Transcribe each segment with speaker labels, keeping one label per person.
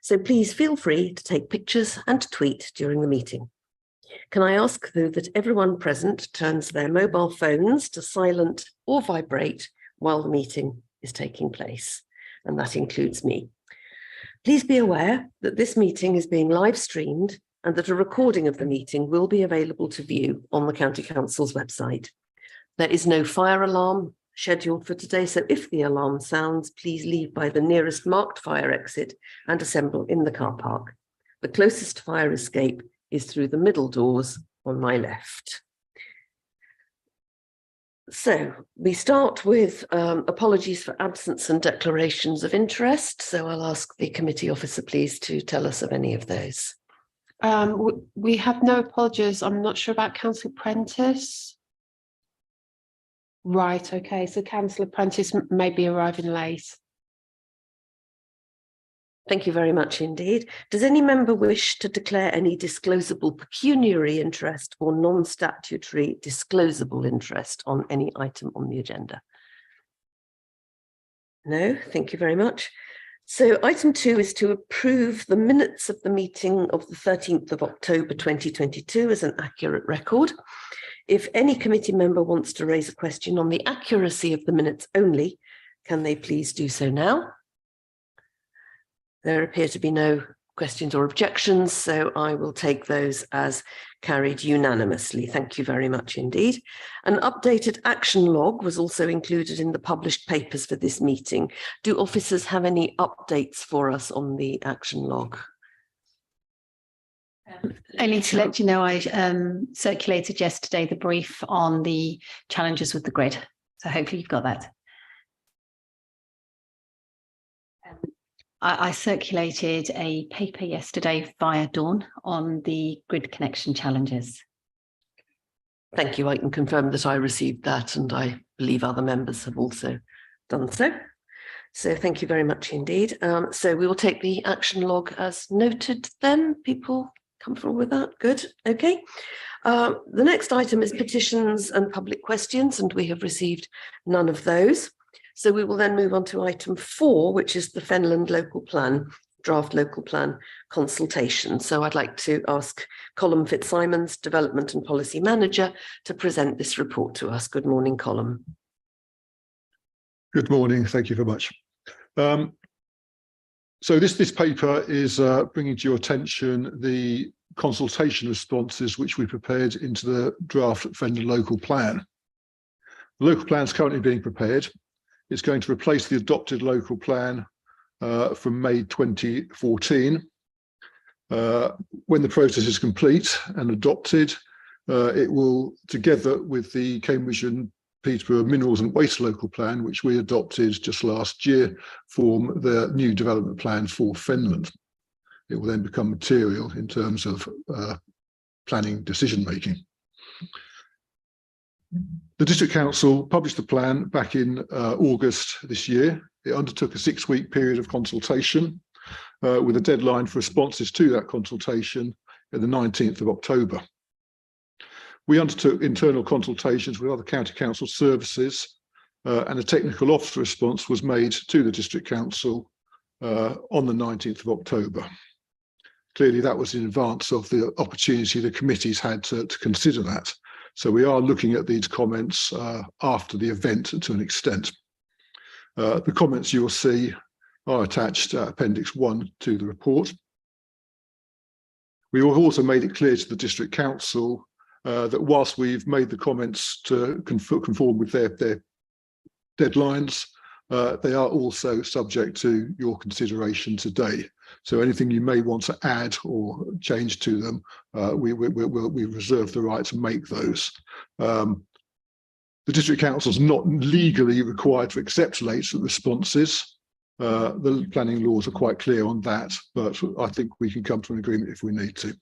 Speaker 1: so please feel free to take pictures and tweet during the meeting. Can I ask, though, that everyone present turns their mobile phones to silent or vibrate while the meeting is taking place, and that includes me. Please be aware that this meeting is being live streamed and that a recording of the meeting will be available to view on the County Council's website. There is no fire alarm scheduled for today, so if the alarm sounds, please leave by the nearest marked fire exit and assemble in the car park. The closest fire escape is through the middle doors on my left. So we start with apologies for absence and declarations of interest. So I'll ask the committee officer, please, to tell us of any of those.
Speaker 2: We have no apologies. I'm not sure about Councillor Prentice. Right, okay, so Councillor Prentice may be arriving late.
Speaker 1: Thank you very much indeed. Does any member wish to declare any disclosable pecuniary interest or non-statutory disclosable interest on any item on the agenda? No, thank you very much. So item 2 is to approve the minutes of the meeting of the 13th of October 2022 as an accurate record. If any committee member wants to raise a question on the accuracy of the minutes only, can they please do so now? There appear to be no questions or objections, so I will take those as carried unanimously. Thank you very much indeed. An updated action log was also included in the published papers for this meeting. Do officers have any updates for us on the action log?
Speaker 3: Only to let you know, I circulated yesterday the brief on the challenges with the grid. So hopefully you've got that. I circulated a paper yesterday via Dawn on the grid connection challenges.
Speaker 1: Thank you. I can confirm that I received that, and I believe other members have also done so. So thank you very much indeed. So we will take the action log as noted then. People comfortable with that? Good. Okay. The next item is petitions and public questions, and we have received none of those. So we will then move on to item 4, which is the Fenland local plan, draft local plan consultation. So I'd like to ask Colm Fitzsimons, Development and Policy Manager, to present this report to us. Good morning, Colm.
Speaker 4: Good morning. Thank you very much. So this paper is bringing to your attention the consultation responses which we prepared into the draft Fenland local plan. The local plan is currently being prepared. It's going to replace the adopted local plan from May 2014. When the process is complete and adopted, it will, together with the Cambridge and Peterborough Minerals and Waste local plan, which we adopted just last year, form the new development plan for Fenland. It will then become material in terms of planning decision making. The District Council published the plan back in August this year. It undertook a 6-week period of consultation with a deadline for responses to that consultation at the 19th of October. We undertook internal consultations with other county council services and a technical officer response was made to the District Council on the 19th of October. Clearly that was in advance of the opportunity the committees had to consider that. So we are looking at these comments after the event to an extent. The comments you will see are attached Appendix 1 to the report. We have also made it clear to the District Council that whilst we've made the comments to conform with their deadlines, they are also subject to your consideration today. So anything you may want to add or change to them, we reserve the right to make those. The District Council is not legally required to accept late responses. The planning laws are quite clear on that, but I think we can come to an agreement if we need to.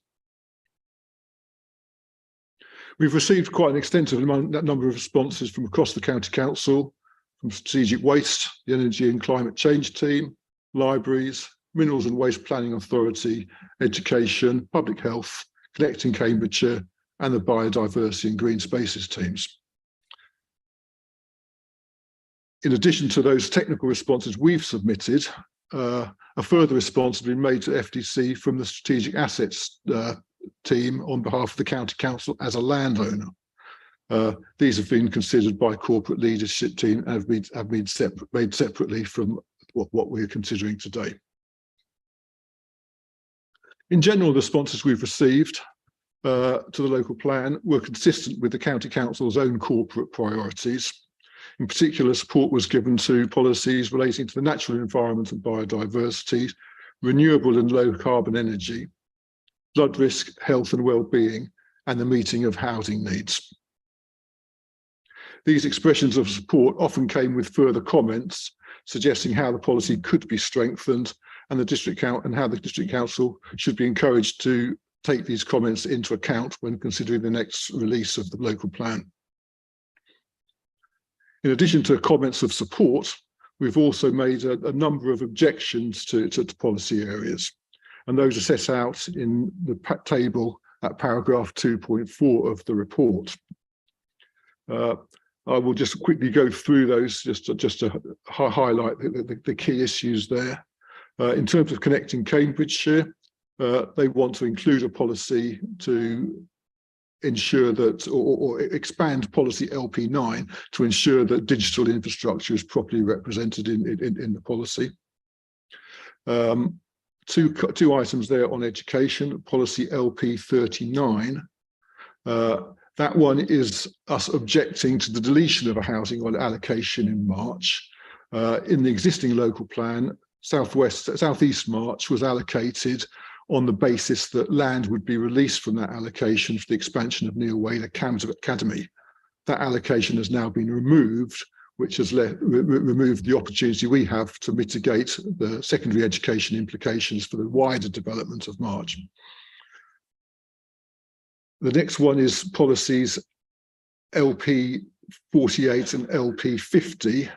Speaker 4: We've received quite an extensive number of responses from across the County Council, from Strategic Waste, the Energy and Climate Change team, libraries, Minerals and Waste Planning Authority, Education, Public Health, Connecting Cambridgeshire, and the Biodiversity and Green Spaces teams. In addition to those technical responses we've submitted, a further response has been made to FDC from the Strategic Assets team on behalf of the County Council as a landowner. These have been considered by corporate leadership team and have been made separately from what we're considering today. In general, the responses we've received to the local plan were consistent with the County Council's own corporate priorities. In particular, support was given to policies relating to the natural environment and biodiversity, renewable and low carbon energy, flood risk, health and well-being, and the meeting of housing needs. These expressions of support often came with further comments suggesting how the policy could be strengthened and how the district council should be encouraged to take these comments into account when considering the next release of the local plan. In addition to comments of support, we've also made a number of objections to policy areas, and those are set out in the table at paragraph 2.4 of the report. I will just quickly go through those just to highlight the key issues there. In terms of connecting Cambridgeshire, they want to include a policy to ensure that, or expand policy LP9 to ensure that digital infrastructure is properly represented in the policy. Two items there on education, policy LP39. That one is us objecting to the deletion of a housing allocation in March. In the existing local plan, Southeast March was allocated on the basis that land would be released from that allocation for the expansion of Neil Wade Academy. That allocation has now been removed, which has removed the opportunity we have to mitigate the secondary education implications for the wider development of March. The next one is policies LP48 and LP50,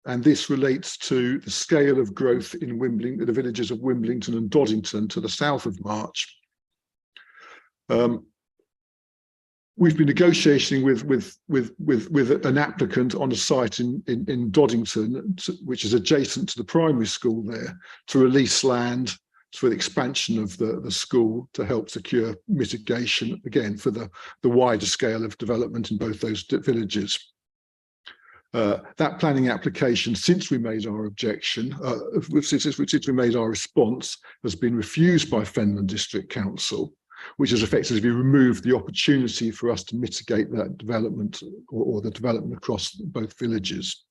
Speaker 4: and this relates to the scale of growth in the villages of Wimbledon and Doddington to the south of March. We've been negotiating with an applicant on a site in Doddington, which is adjacent to the primary school there, to release land for the expansion of the school to help secure mitigation, again, for the wider scale of development in both those villages. That planning application, since we made our objection, since we made our response, has been refused by Fenland District Council, which has effectively removed the opportunity for us to mitigate that development or the development across both villages.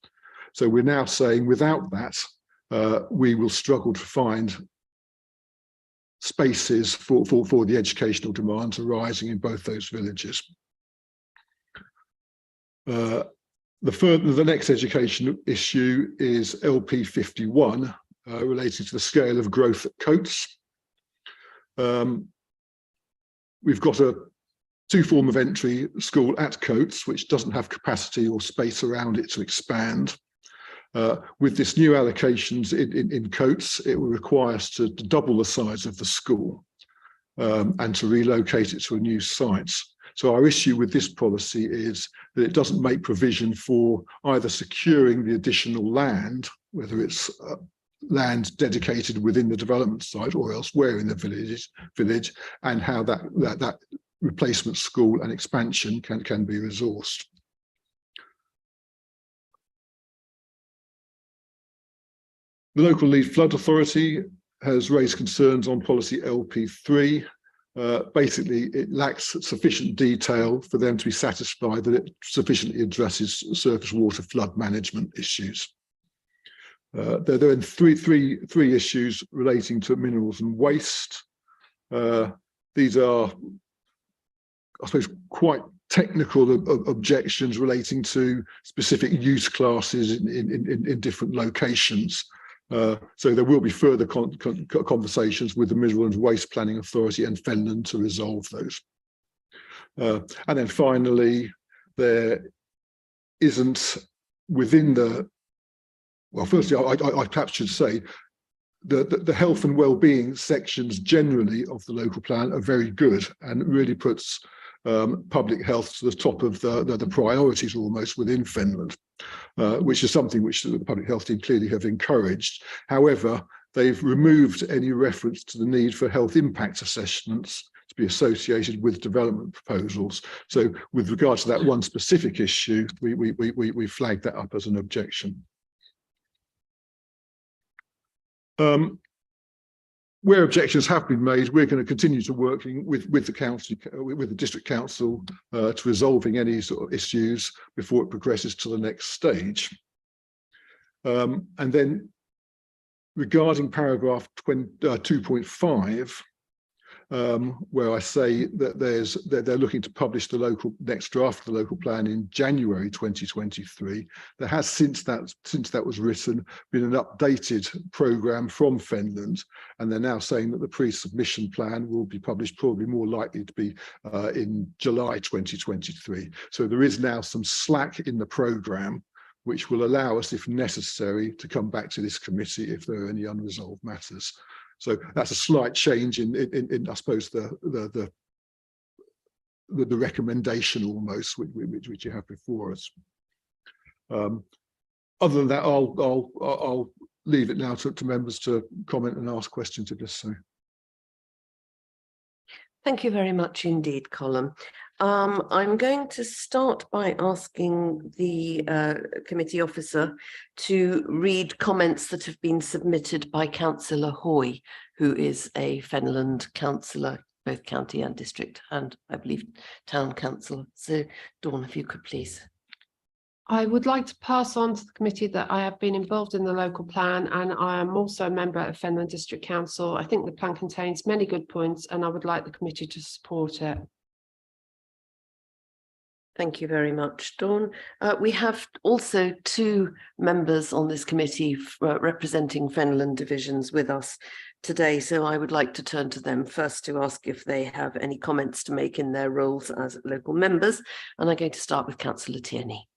Speaker 4: So we're now saying without that, we will struggle to find spaces for the educational demands arising in both those villages. The next education issue is LP51, related to the scale of growth at Coates. We've got a two-form of entry school at Coates, which doesn't have capacity or space around it to expand. With this new allocations in Coates, it will require us to double the size of the school and to relocate it to a new site. So our issue with this policy is that it doesn't make provision for either securing the additional land, whether it's land dedicated within the development site or elsewhere in the village, and how that replacement school and expansion can be resourced. The local lead flood authority has raised concerns on policy LP3. Basically, it lacks sufficient detail for them to be satisfied that it sufficiently addresses surface water flood management issues. There are three issues relating to minerals and waste. These are, I suppose, quite technical objections relating to specific use classes in different locations. So there will be further conversations with the Mineral and Waste Planning Authority and Fenland to resolve those. And then finally, there isn't within the, well, firstly, I perhaps should say the health and well-being sections generally of the local plan are very good and really puts public health to the top of the priorities almost within Fenland, which is something which the public health team clearly have encouraged. However, they've removed any reference to the need for health impact assessments to be associated with development proposals. So with regard to that one specific issue, we flagged that up as an objection. Where objections have been made, we're going to continue to working with the council, with the district council, to resolving any sort of issues before it progresses to the next stage. And then regarding paragraph 2.5, where I say that they're looking to publish the next draft of the local plan in January 2023. There has since that was written been an updated programme from Fenland, and they're now saying that the pre-submission plan will be published probably more likely to be in July 2023. So there is now some slack in the programme, which will allow us, if necessary, to come back to this committee if there are any unresolved matters. So that's a slight change in I suppose the recommendation almost which you have before us. Other than that, I'll leave it now to members to comment and ask questions if necessary.
Speaker 1: Thank you very much indeed, Colin. I'm going to start by asking the committee officer to read comments that have been submitted by Councillor Hoy, who is a Fenland councillor, both county and district, and I believe town councillor. So Dawn, if you could please.
Speaker 2: I would like to pass on to the committee that I have been involved in the local plan, and I am also a member of Fenland District Council. I think the plan contains many good points and I would like the committee to support it.
Speaker 1: Thank you very much, Dawn. We have also two members on this committee representing Fenland divisions with us today, so I would like to turn to them first to ask if they have any comments to make in their roles as local members, and I'm going to start with Councillor Tierney.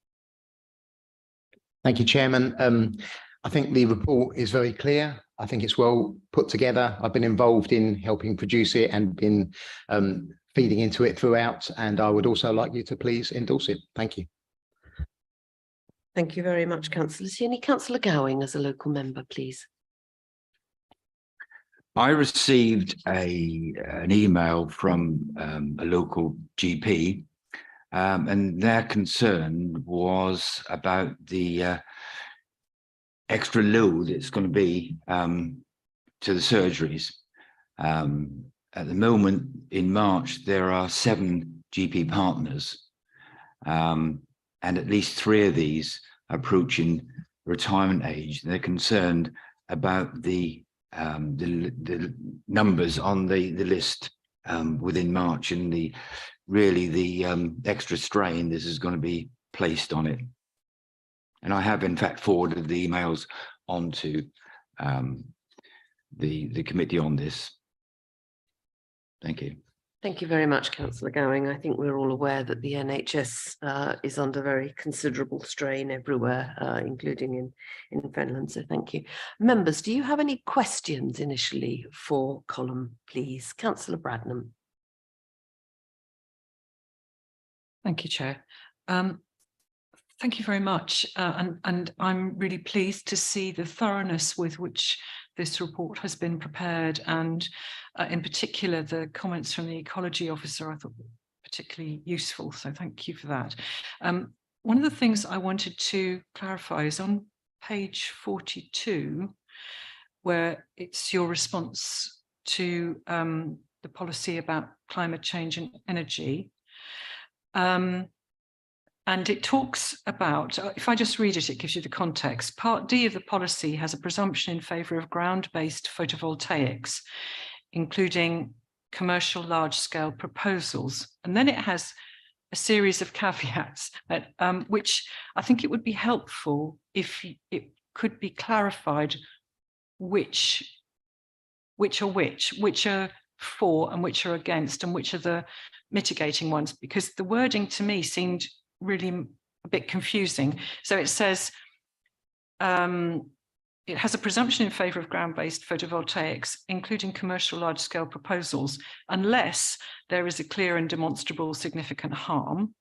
Speaker 5: Thank you, Chairman. I think the report is very clear. I think it's well put together. I've been involved in helping produce it and been feeding into it throughout, and I would also like you to please endorse it. Thank you.
Speaker 1: Thank you very much, Councillor Tierney. Councillor Gowing as a local member, please.
Speaker 6: I received an email from a local GP, and their concern was about the extra load it's going to be to the surgeries. At the moment, in March, there are 7 GP partners, and at least 3 of these are approaching retirement age. They're concerned about the numbers on the list within March, and the extra strain this is going to be placed on it. And I have in fact forwarded the emails on to the committee on this. Thank you.
Speaker 1: Thank you very much, Councillor Gowing. I think we're all aware that the NHS is under very considerable strain everywhere, including in Fenland, so thank you. Members, do you have any questions initially for Colin, please? Councillor Bradnam.
Speaker 7: Thank you, Chair. Thank you very much. And I'm really pleased to see the thoroughness with which this report has been prepared, and in particular, the comments from the ecology officer I thought were particularly useful. So thank you for that. One of the things I wanted to clarify is on page 42, where it's your response to the policy about climate change and energy. And it talks about, if I just read it, it gives you the context. Part D of the policy has a presumption in favour of ground-based photovoltaics, including commercial large-scale proposals. And then it has a series of caveats, which I think it would be helpful if it could be clarified which are for and which are against, and which are the mitigating ones, because the wording to me seemed really a bit confusing. So it says it has a presumption in favour of ground-based photovoltaics, including commercial large-scale proposals, unless there is a clear and demonstrable significant harm,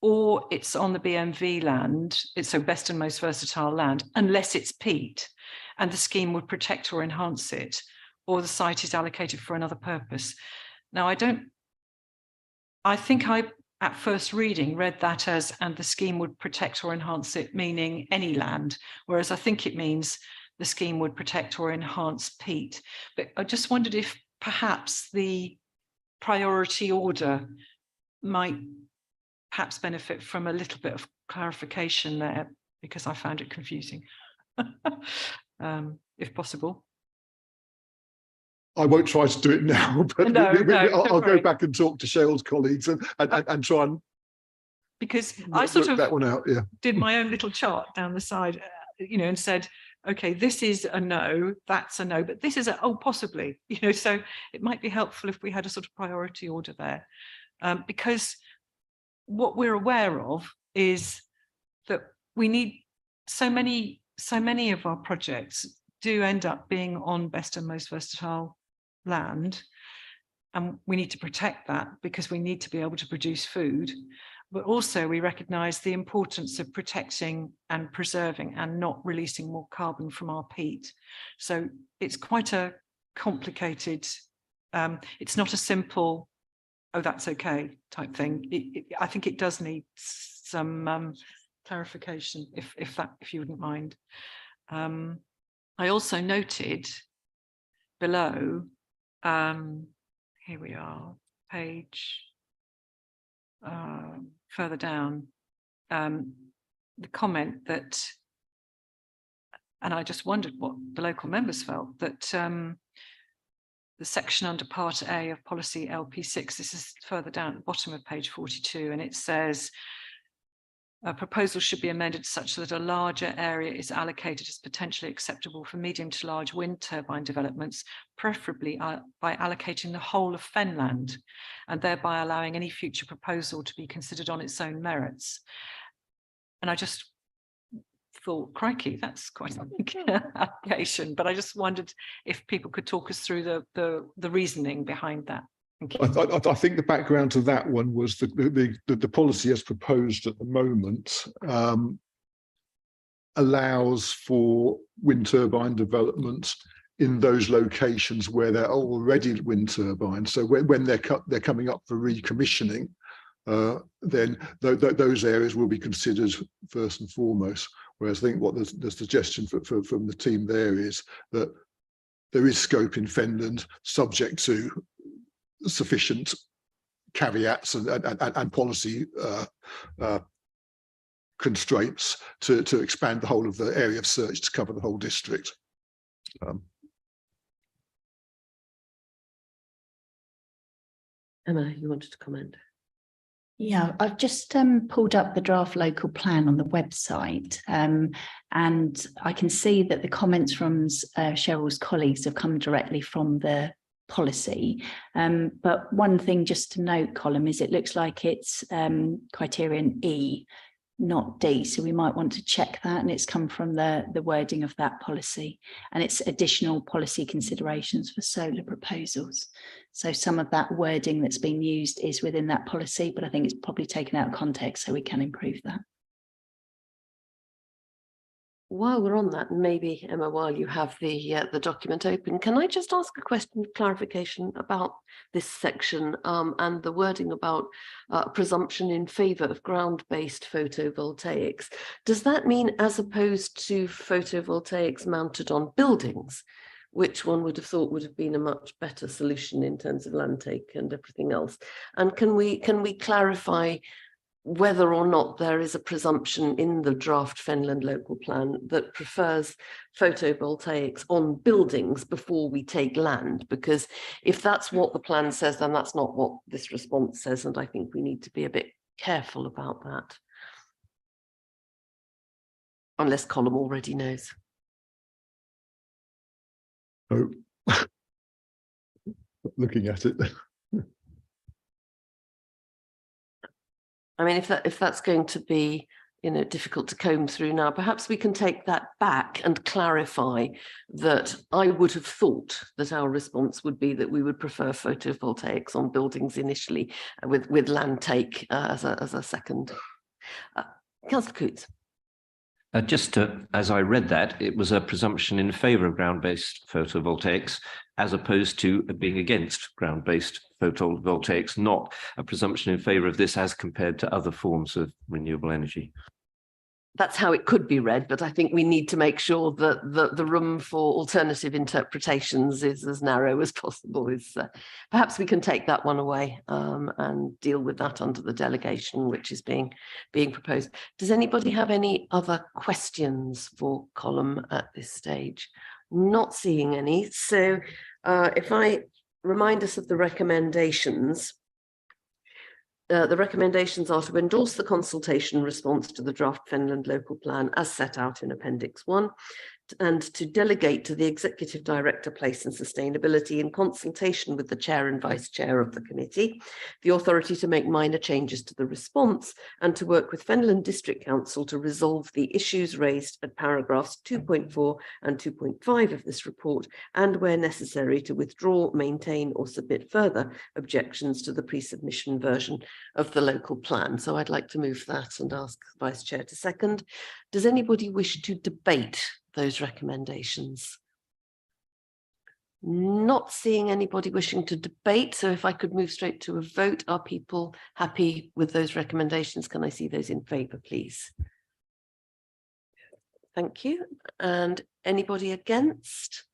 Speaker 7: or it's on the BMV land, it's so best and most versatile land, unless it's peat. and the scheme would protect or enhance it, or the site is allocated for another purpose. Now, I think I, at first reading, read that as, and the scheme would protect or enhance it, meaning any land, whereas I think it means the scheme would protect or enhance peat. But I just wondered if perhaps the priority order might perhaps benefit from a little bit of clarification there, because I found it confusing, if possible.
Speaker 4: I won't try to do it now, but
Speaker 7: No,
Speaker 4: I'll go
Speaker 7: worry.
Speaker 4: back and talk to Cheryl's colleagues and try and
Speaker 7: Because I sort
Speaker 4: work
Speaker 7: of
Speaker 4: that one out. Yeah.
Speaker 7: did my own little chart down the side, and said, okay, this is a no, that's a no, but this is a, oh, possibly, so it might be helpful if we had a sort of priority order there. Because what we're aware of is that we need so many of our projects do end up being on best and most versatile land, and we need to protect that because we need to be able to produce food. But also we recognise the importance of protecting and preserving and not releasing more carbon from our peat. So it's quite a complicated, it's not a simple, oh, that's okay type thing. I think it does need some clarification, if you wouldn't mind. I also noted below, here we are, page further down, the comment that, and I just wondered what the local members felt, that the section under part A of policy LP6, this is further down at the bottom of page 42, and it says, a proposal should be amended such that a larger area is allocated as potentially acceptable for medium to large wind turbine developments, preferably by allocating the whole of Fenland, and thereby allowing any future proposal to be considered on its own merits. And I just thought, crikey, that's quite a big application, but I just wondered if people could talk us through the reasoning behind that.
Speaker 4: I think the background to that one was the policy as proposed at the moment allows for wind turbine development in those locations where there are already wind turbines. So when they're coming up for recommissioning, then those areas will be considered first and foremost. Whereas I think what the suggestion from the team there is that there is scope in Fenland, subject to sufficient caveats and policy constraints to expand the whole of the area of search to cover the whole district.
Speaker 1: Emma, you wanted to comment?
Speaker 3: Yeah, I've just pulled up the draft local plan on the website, and I can see that the comments from Cheryl's colleagues have come directly from the policy. But one thing just to note, Colin, is it looks like it's criterion E, not D. So we might want to check that, and it's come from the wording of that policy, and it's additional policy considerations for solar proposals. So some of that wording that's been used is within that policy, but I think it's probably taken out of context, so we can improve that.
Speaker 1: While we're on that, and maybe Emma, while you have the document open, can I just ask a question of clarification about this section and the wording about presumption in favour of ground-based photovoltaics? Does that mean as opposed to photovoltaics mounted on buildings, which one would have thought would have been a much better solution in terms of land take and everything else? And can we clarify whether or not there is a presumption in the draft Fenland local plan that prefers photovoltaics on buildings before we take land? Because if that's what the plan says, then that's not what this response says, and I think we need to be a bit careful about that. Unless Colin already knows.
Speaker 4: Oh, looking at it.
Speaker 1: I mean, if that's going to be, difficult to comb through now, perhaps we can take that back and clarify that I would have thought that our response would be that we would prefer photovoltaics on buildings initially with land take as a second. Councillor Coutts.
Speaker 8: Just as I read that, it was a presumption in favour of ground-based photovoltaics, as opposed to being against ground-based photovoltaics, not a presumption in favour of this as compared to other forms of renewable energy.
Speaker 1: That's how it could be read, but I think we need to make sure that the room for alternative interpretations is as narrow as possible. Perhaps we can take that one away and deal with that under the delegation which is being proposed. Does anybody have any other questions for Colm at this stage? Not seeing any. So if I remind us of the recommendations. The recommendations are to endorse the consultation response to the draft Fenland local plan as set out in Appendix 1, and to delegate to the Executive Director, Place and Sustainability, in consultation with the Chair and Vice Chair of the committee, the authority to make minor changes to the response and to work with Fenland District Council to resolve the issues raised at paragraphs 2.4 and 2.5 of this report, and where necessary to withdraw, maintain or submit further objections to the pre-submission version of the local plan. So I'd like to move that and ask the Vice Chair to second. Does anybody wish to debate those recommendations? Not seeing anybody wishing to debate, so if I could move straight to a vote, are people happy with those recommendations? Can I see those in favour, please? Thank you. And anybody against?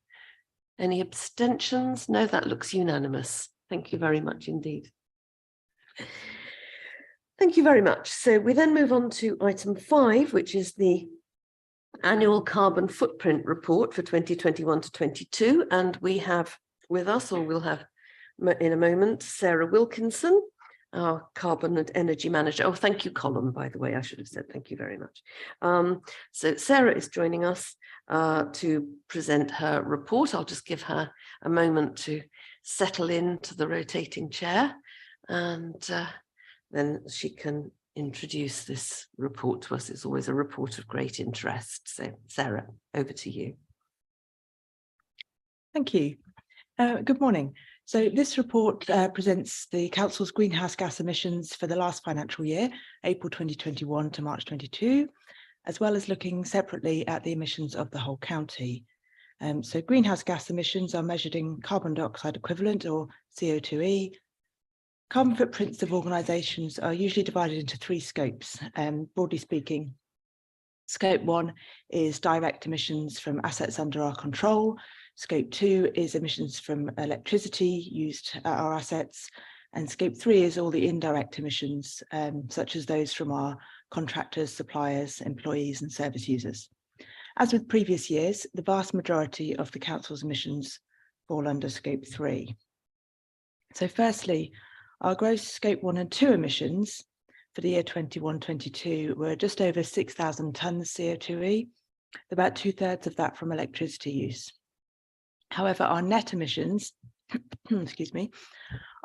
Speaker 1: Any abstentions? No, that looks unanimous. Thank you very much indeed. Thank you very much. So we then move on to item 5, which is the annual carbon footprint report for 2021 to 22. And we have with us, or we'll have in a moment, Sarah Wilkinson, our carbon and energy manager. Oh, thank you, Colm, by the way, I should have said thank you very much. So Sarah is joining us to present her report. I'll just give her a moment to settle into the rotating chair, and then she can introduce this report to us. It's always a report of great interest. So Sarah, over to you.
Speaker 9: Thank you. Good morning. So this report presents the Council's greenhouse gas emissions for the last financial year, April 2021 to March 22, as well as looking separately at the emissions of the whole county. So greenhouse gas emissions are measured in carbon dioxide equivalent, or CO2e. Carbon footprints of organisations are usually divided into 3 scopes. Broadly speaking, Scope 1 is direct emissions from assets under our control. Scope 2 is emissions from electricity used at our assets. And Scope 3 is all the indirect emissions, such as those from our contractors, suppliers, employees and service users. As with previous years, the vast majority of the Council's emissions fall under Scope 3. So firstly, our gross Scope 1 and 2 emissions for the year 21-22 were just over 6,000 tonnes CO2e, about 2/3 of that from electricity use. However, our net emissions, excuse me,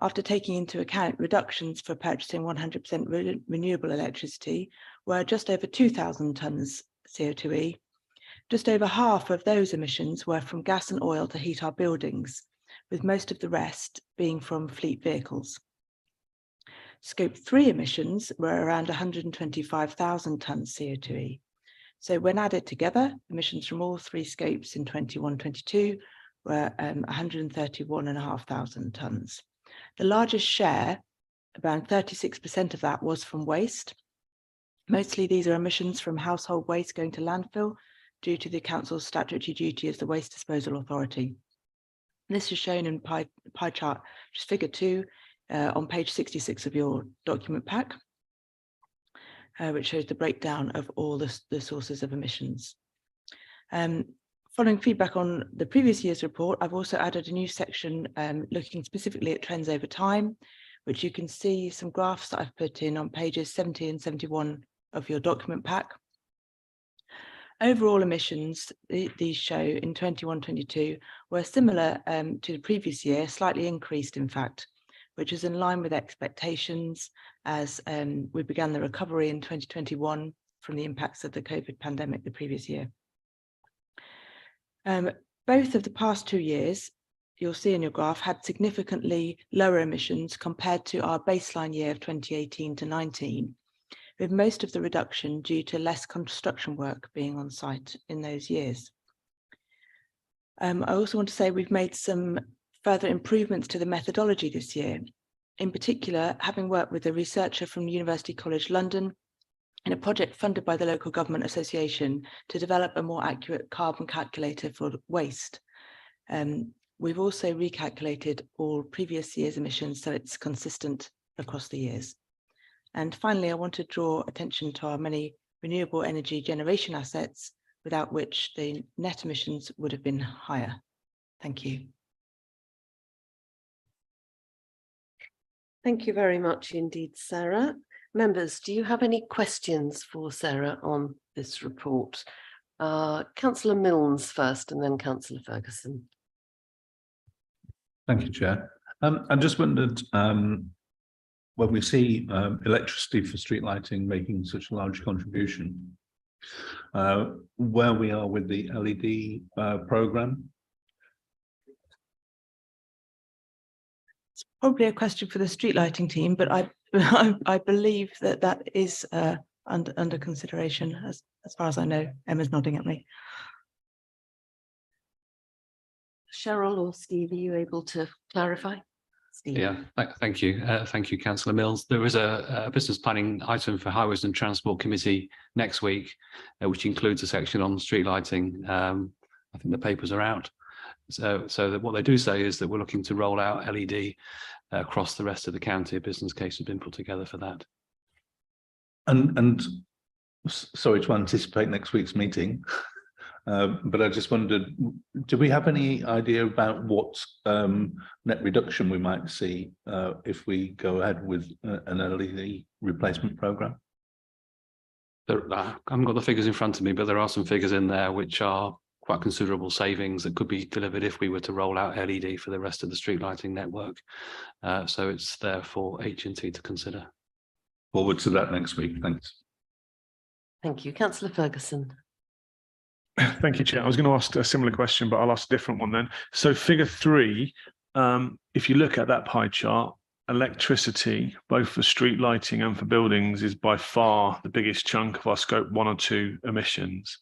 Speaker 9: after taking into account reductions for purchasing 100% renewable electricity, were just over 2,000 tonnes CO2e. Just over half of those emissions were from gas and oil to heat our buildings, with most of the rest being from fleet vehicles. Scope 3 emissions were around 125,000 tonnes CO2e. So when added together, emissions from all 3 scopes in 21-22 were 131,500 tonnes. The largest share, around 36% of that, was from waste. Mostly these are emissions from household waste going to landfill due to the Council's statutory duty as the Waste Disposal Authority. This is shown in pie chart, which is figure 2, on page 66 of your document pack, which shows the breakdown of all the sources of emissions. Following feedback on the previous year's report, I've also added a new section looking specifically at trends over time, which you can see some graphs that I've put in on pages 70 and 71 of your document pack. Overall emissions, these show in 21-22, were similar to the previous year, slightly increased in fact, which is in line with expectations as we began the recovery in 2021 from the impacts of the COVID pandemic the previous year. Both of the past 2 years, you'll see in your graph, had significantly lower emissions compared to our baseline year of 2018 to 19, with most of the reduction due to less construction work being on site in those years. I also want to say we've made some further improvements to the methodology this year. In particular, having worked with a researcher from University College London in a project funded by the Local Government Association to develop a more accurate carbon calculator for waste. We've also recalculated all previous year's emissions so it's consistent across the years. And finally, I want to draw attention to our many renewable energy generation assets, without which the net emissions would have been higher. Thank you.
Speaker 1: Thank you very much indeed, Sarah. Members, do you have any questions for Sarah on this report? Councillor Milnes first and then Councillor Ferguson.
Speaker 10: Thank you, Chair. I just wondered, when we see electricity for street lighting making such a large contribution, where we are with the LED programme.
Speaker 9: It's probably a question for the street lighting team, but I believe that is under consideration as far as I know. Emma's nodding at me.
Speaker 1: Cheryl or Steve, are you able to clarify? Steve.
Speaker 11: Yeah, thank you. Thank you, Councillor Milnes. There is a business planning item for Highways and Transport Committee next week, which includes a section on street lighting. I think the papers are out. So what they do say is that we're looking to roll out LED across the rest of the county. A business case has been put together for that.
Speaker 10: And sorry to anticipate next week's meeting, but I just wondered, do we have any idea about what net reduction we might see if we go ahead with an LED replacement programme?
Speaker 11: I haven't got the figures in front of me, but there are some figures in there which are quite considerable savings that could be delivered if we were to roll out LED for the rest of the street lighting network. So it's there for H&T to consider.
Speaker 10: Forward to that next week. Thanks.
Speaker 1: Thank you. Councillor Ferguson.
Speaker 12: Thank you, Chair. I was going to ask a similar question, but I'll ask a different one then. So figure 3, if you look at that pie chart, electricity, both for street lighting and for buildings, is by far the biggest chunk of our scope 1 or 2 emissions.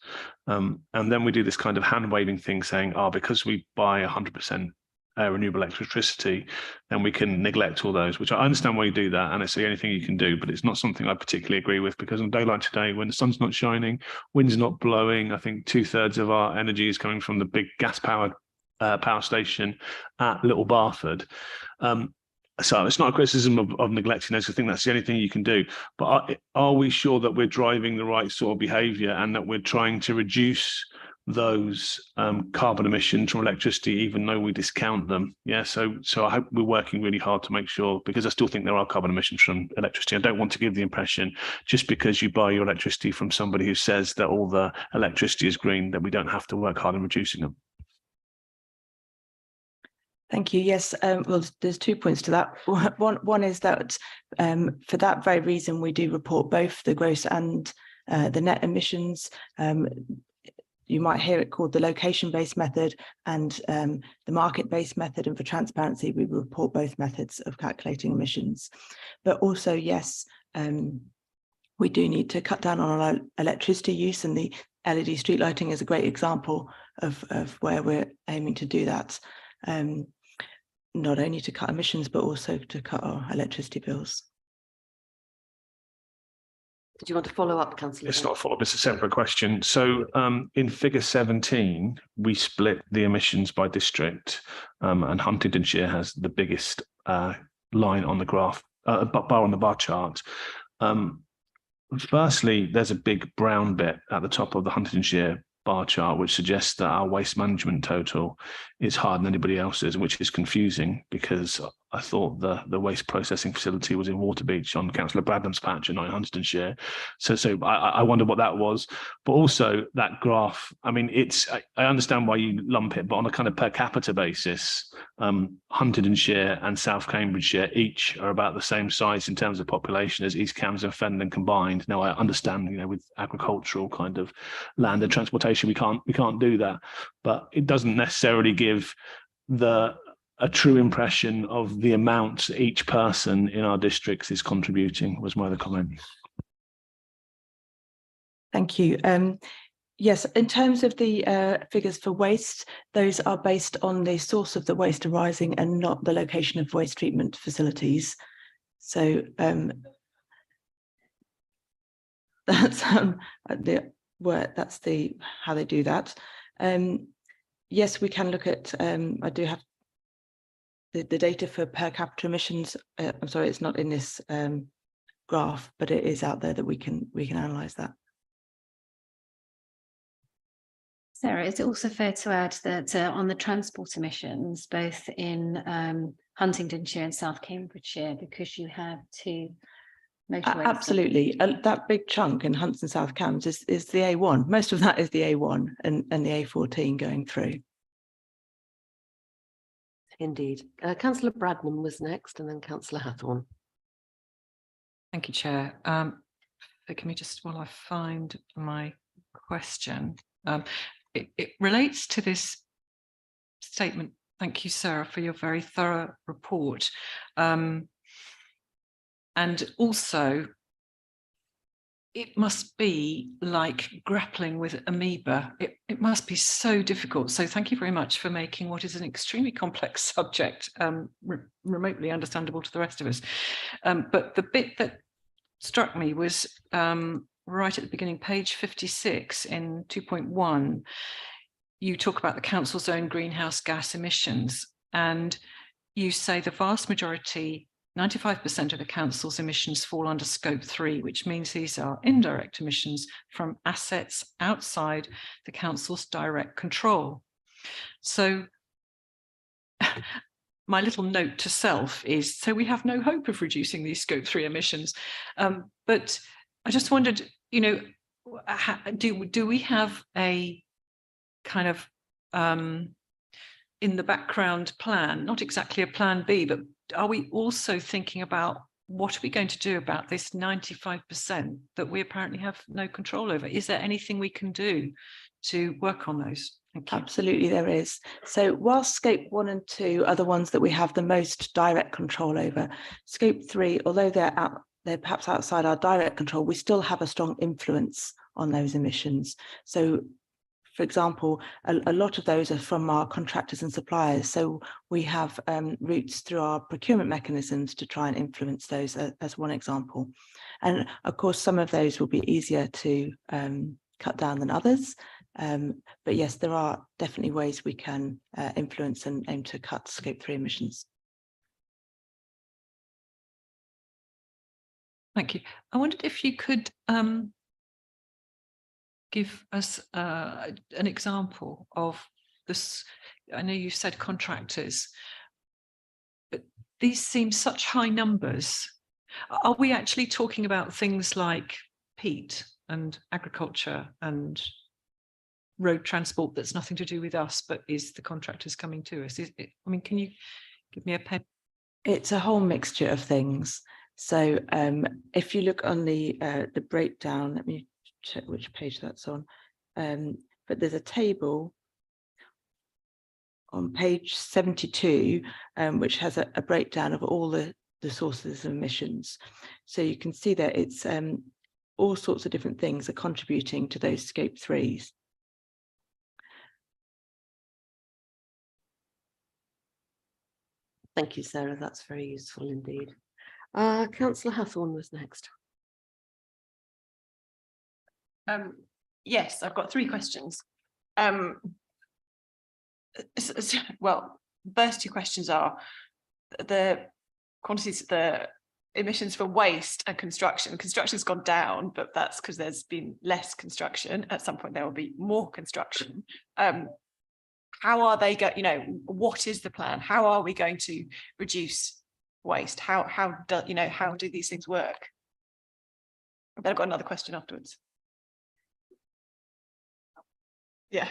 Speaker 12: And then we do this kind of hand waving thing saying, because we buy 100% renewable electricity, then we can neglect all those, which I understand why you do that. And it's the only thing you can do, but it's not something I particularly agree with, because on a day like today, when the sun's not shining, wind's not blowing, I think 2/3 of our energy is coming from the big gas powered power station at Little Barford. So it's not a criticism of neglecting those. I think that's the only thing you can do. But are we sure that we're driving the right sort of behaviour and that we're trying to reduce those carbon emissions from electricity, even though we discount them? Yeah, so I hope we're working really hard to make sure, because I still think there are carbon emissions from electricity. I don't want to give the impression, just because you buy your electricity from somebody who says that all the electricity is green, that we don't have to work hard on reducing them.
Speaker 9: Thank you. Yes, well, there's 2 points to that. One is that for that very reason, we do report both the gross and the net emissions. You might hear it called the location-based method and the market-based method. And for transparency, we report both methods of calculating emissions. But also, yes, we do need to cut down on our electricity use, and the LED street lighting is a great example of where we're aiming to do that. Not only to cut emissions, but also to cut our electricity bills.
Speaker 1: Did you want to follow up, Councillor?
Speaker 12: It's not a follow-up, it's a separate question. So in figure 17, we split the emissions by district, and Huntingdonshire has the biggest line on the graph, bar on the bar chart. Firstly, there's a big brown bit at the top of the Huntingdonshire bar chart, which suggests that our waste management total is higher than anybody else's, which is confusing, because I thought the waste processing facility was in Waterbeach on Councillor Bradham's patch and not in Huntingdonshire. So I wonder what that was. But also that graph, I mean, I understand why you lump it, but on a kind of per capita basis, Huntingdonshire and South Cambridgeshire each are about the same size in terms of population as East Cambs and Fendon combined. Now, I understand, with agricultural kind of land and transportation, we can't do that, but it doesn't necessarily give a true impression of the amount each person in our districts is contributing, was my other comment.
Speaker 9: Thank you. Yes, in terms of the figures for waste, those are based on the source of the waste arising and not the location of waste treatment facilities. So that's how they do that. Yes, we can look at. I do have the data for per capita emissions. I'm sorry, it's not in this graph, but it is out there that we can analyse that.
Speaker 13: Sarah, is it also fair to add that on the transport emissions, both in Huntingdonshire and South Cambridgeshire, because you have two motorways?
Speaker 9: Absolutely. That big chunk in Hunts and South Cambs is the A1. Most of that is the A1 and the A14 going through.
Speaker 1: Indeed. Councillor Bradnam was next, and then Councillor Hathorn.
Speaker 7: Thank you, Chair. Forgive me just while I find my question. It relates to this statement. Thank you, Sarah, for your very thorough report. And also, it must be like grappling with amoeba. It must be so difficult. So thank you very much for making what is an extremely complex subject remotely understandable to the rest of us. But the bit that struck me was right at the beginning, page 56 in 2.1, you talk about the council's own greenhouse gas emissions, and you say the vast majority, 95% of the council's emissions fall under scope 3, which means these are indirect emissions from assets outside the council's direct control. So my little note to self is, so we have no hope of reducing these scope 3 emissions. But I just wondered, you know, do we have a kind of in the background plan, not exactly a plan B, but are we also thinking about what are we going to do about this 95% that we apparently have no control over? Is there anything we can do to work on those? Thank you.
Speaker 9: Absolutely, there is. So while scope 1 and 2 are the ones that we have the most direct control over, scope 3, although they're perhaps outside our direct control, we still have a strong influence on those emissions. So, for example, a lot of those are from our contractors and suppliers. So we have routes through our procurement mechanisms to try and influence those as one example. And of course, some of those will be easier to cut down than others. But yes, there are definitely ways we can influence and aim to cut scope 3 emissions.
Speaker 7: Thank you. I wondered if you could give us an example of this. I know you said contractors, but these seem such high numbers. Are we actually talking about things like peat and agriculture and road transport that's nothing to do with us, but is the contractors coming to us? I mean, can you give me a pen?
Speaker 9: It's a whole mixture of things. So if you look on the breakdown, let me check which page that's on, but there's a table on page 72 which has a breakdown of all the sources of emissions. So you can see that it's all sorts of different things are contributing to those scope 3s.
Speaker 1: Thank you, Sarah. That's very useful indeed. Councillor Hathorn was next.
Speaker 14: Yes, I've got 3 questions. Well, first 2 questions are the quantities, the emissions for waste and construction. Construction's gone down, but that's because there's been less construction. At some point there will be more construction. How are they going, you know, what is the plan? How are we going to reduce waste? How do these things work? Then I've got another question afterwards. Yeah.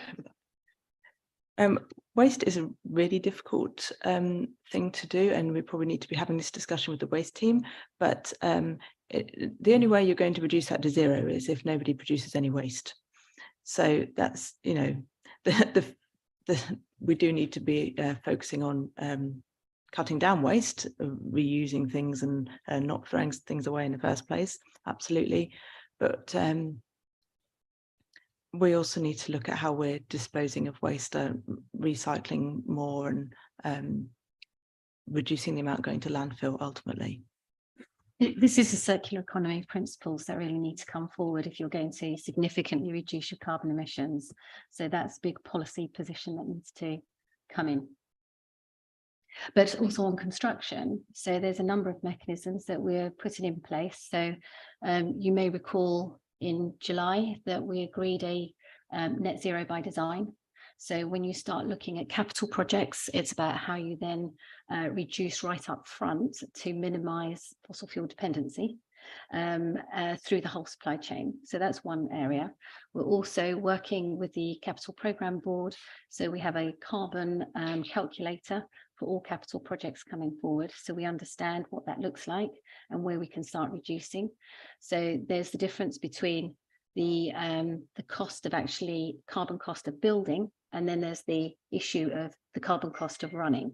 Speaker 9: Waste is a really difficult thing to do, and we probably need to be having this discussion with the waste team. But the only way you're going to reduce that to 0 is if nobody produces any waste. So that's, you know, we do need to be focusing on cutting down waste, reusing things and not throwing things away in the first place. Absolutely. But we also need to look at how we're disposing of waste, recycling more and reducing the amount going to landfill ultimately.
Speaker 13: This is the circular economy principles that really need to come forward if you're going to significantly reduce your carbon emissions. So that's a big policy position that needs to come in. But also on construction, so there's a number of mechanisms that we're putting in place. So you may recall in July that we agreed a net zero by design. So when you start looking at capital projects, it's about how you then reduce right up front to minimise fossil fuel dependency through the whole supply chain. So that's one area. We're also working with the Capital Programme Board. So we have a carbon calculator for all capital projects coming forward. So we understand what that looks like and where we can start reducing. So there's the difference between the cost of actually carbon cost of building, and then there's the issue of the carbon cost of running.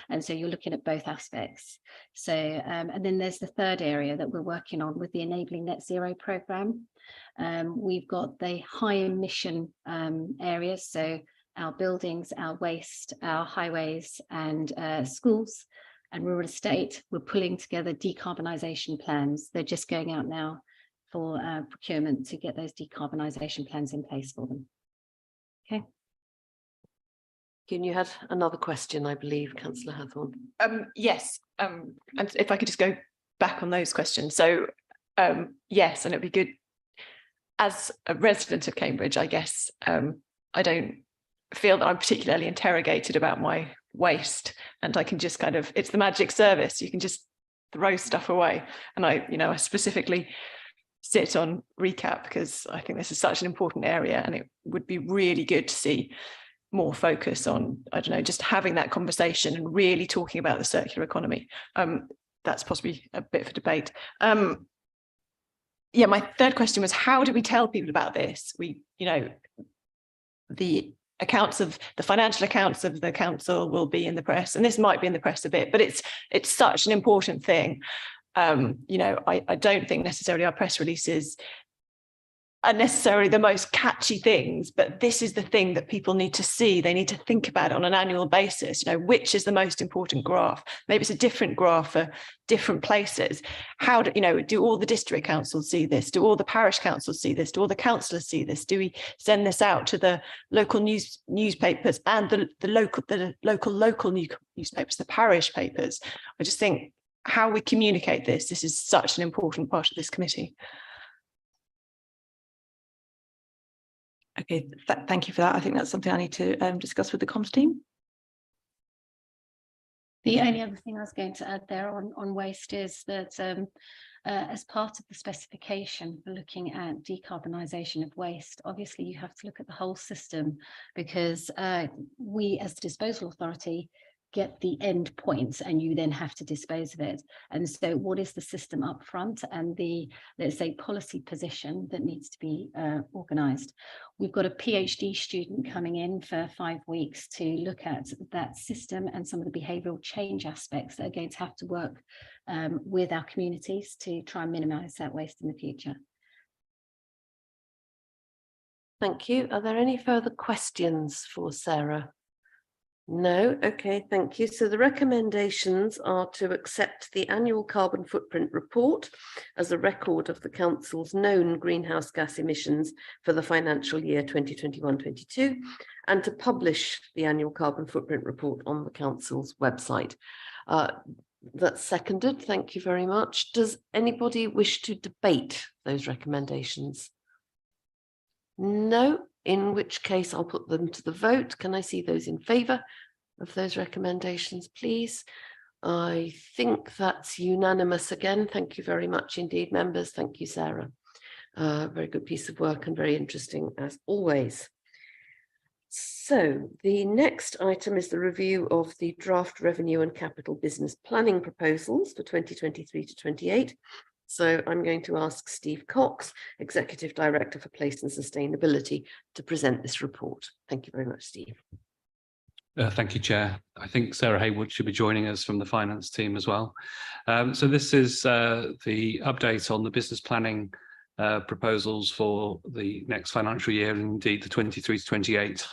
Speaker 13: And so you're looking at both aspects. So, and then there's the third area that we're working on with the Enabling Net Zero programme. We've got the high emission areas, so our buildings, our waste, our highways and schools and rural estate. We're pulling together decarbonisation plans. They're just going out now for procurement to get those decarbonisation plans in place for them. Okay.
Speaker 1: You had another question, I believe, Councillor Hathorn.
Speaker 14: Yes, and if I could just go back on those questions. So yes, and it'd be good as a resident of Cambridge, I guess, I don't feel that I'm particularly interrogated about my waste, and I can just kind of, it's the magic service, you can just throw stuff away. And I specifically sit on recap because I think this is such an important area, and it would be really good to see more focus on, I don't know, just having that conversation and really talking about the circular economy. That's possibly a bit of a debate. Yeah, my third question was, how do we tell people about this? The accounts of the financial accounts of the council will be in the press, and this might be in the press a bit, but it's such an important thing. I don't think necessarily our press releases are necessarily the most catchy things, but this is the thing that people need to see. They need to think about it on an annual basis. Which is the most important graph? Maybe it's a different graph for different places. How do all the district councils see this? Do all the parish councils see this? Do all the councillors see this? Do we send this out to the local newspapers and the local newspapers, the parish papers? I just think how we communicate this is such an important part of this committee.
Speaker 9: Okay, thank you for that. I think that's something I need to discuss with the comms team.
Speaker 13: The only other thing I was going to add there on waste is that as part of the specification for looking at decarbonisation of waste, obviously you have to look at the whole system, because we as the disposal authority get the end points and you then have to dispose of it. And so what is the system up front and the, let's say, policy position that needs to be organised? We've got a PhD student coming in for 5 weeks to look at that system and some of the behavioural change aspects that are going to have to work with our communities to try and minimise that waste in the future.
Speaker 1: Thank you. Are there any further questions for Sarah? No, okay, thank you. So the recommendations are to accept the annual carbon footprint report as a record of the council's known greenhouse gas emissions for the financial year 2021-22, and to publish the annual carbon footprint report on the council's website. That's seconded, thank you very much. Does anybody wish to debate those recommendations? No, in which case I'll put them to the vote. Can I see those in favour of those recommendations, please? I think that's unanimous again. Thank you very much indeed, members. Thank you, Sarah. Very good piece of work and very interesting as always. So the next item is the review of the draft revenue and capital business planning proposals for 2023 to 28. So I'm going to ask Steve Cox, Executive Director for Place and Sustainability, to present this report. Thank you very much, Steve.
Speaker 11: Thank you, Chair. I think Sarah Haywood should be joining us from the finance team as well. So this is the update on the business planning proposals for the next financial year, and indeed the 23 to 28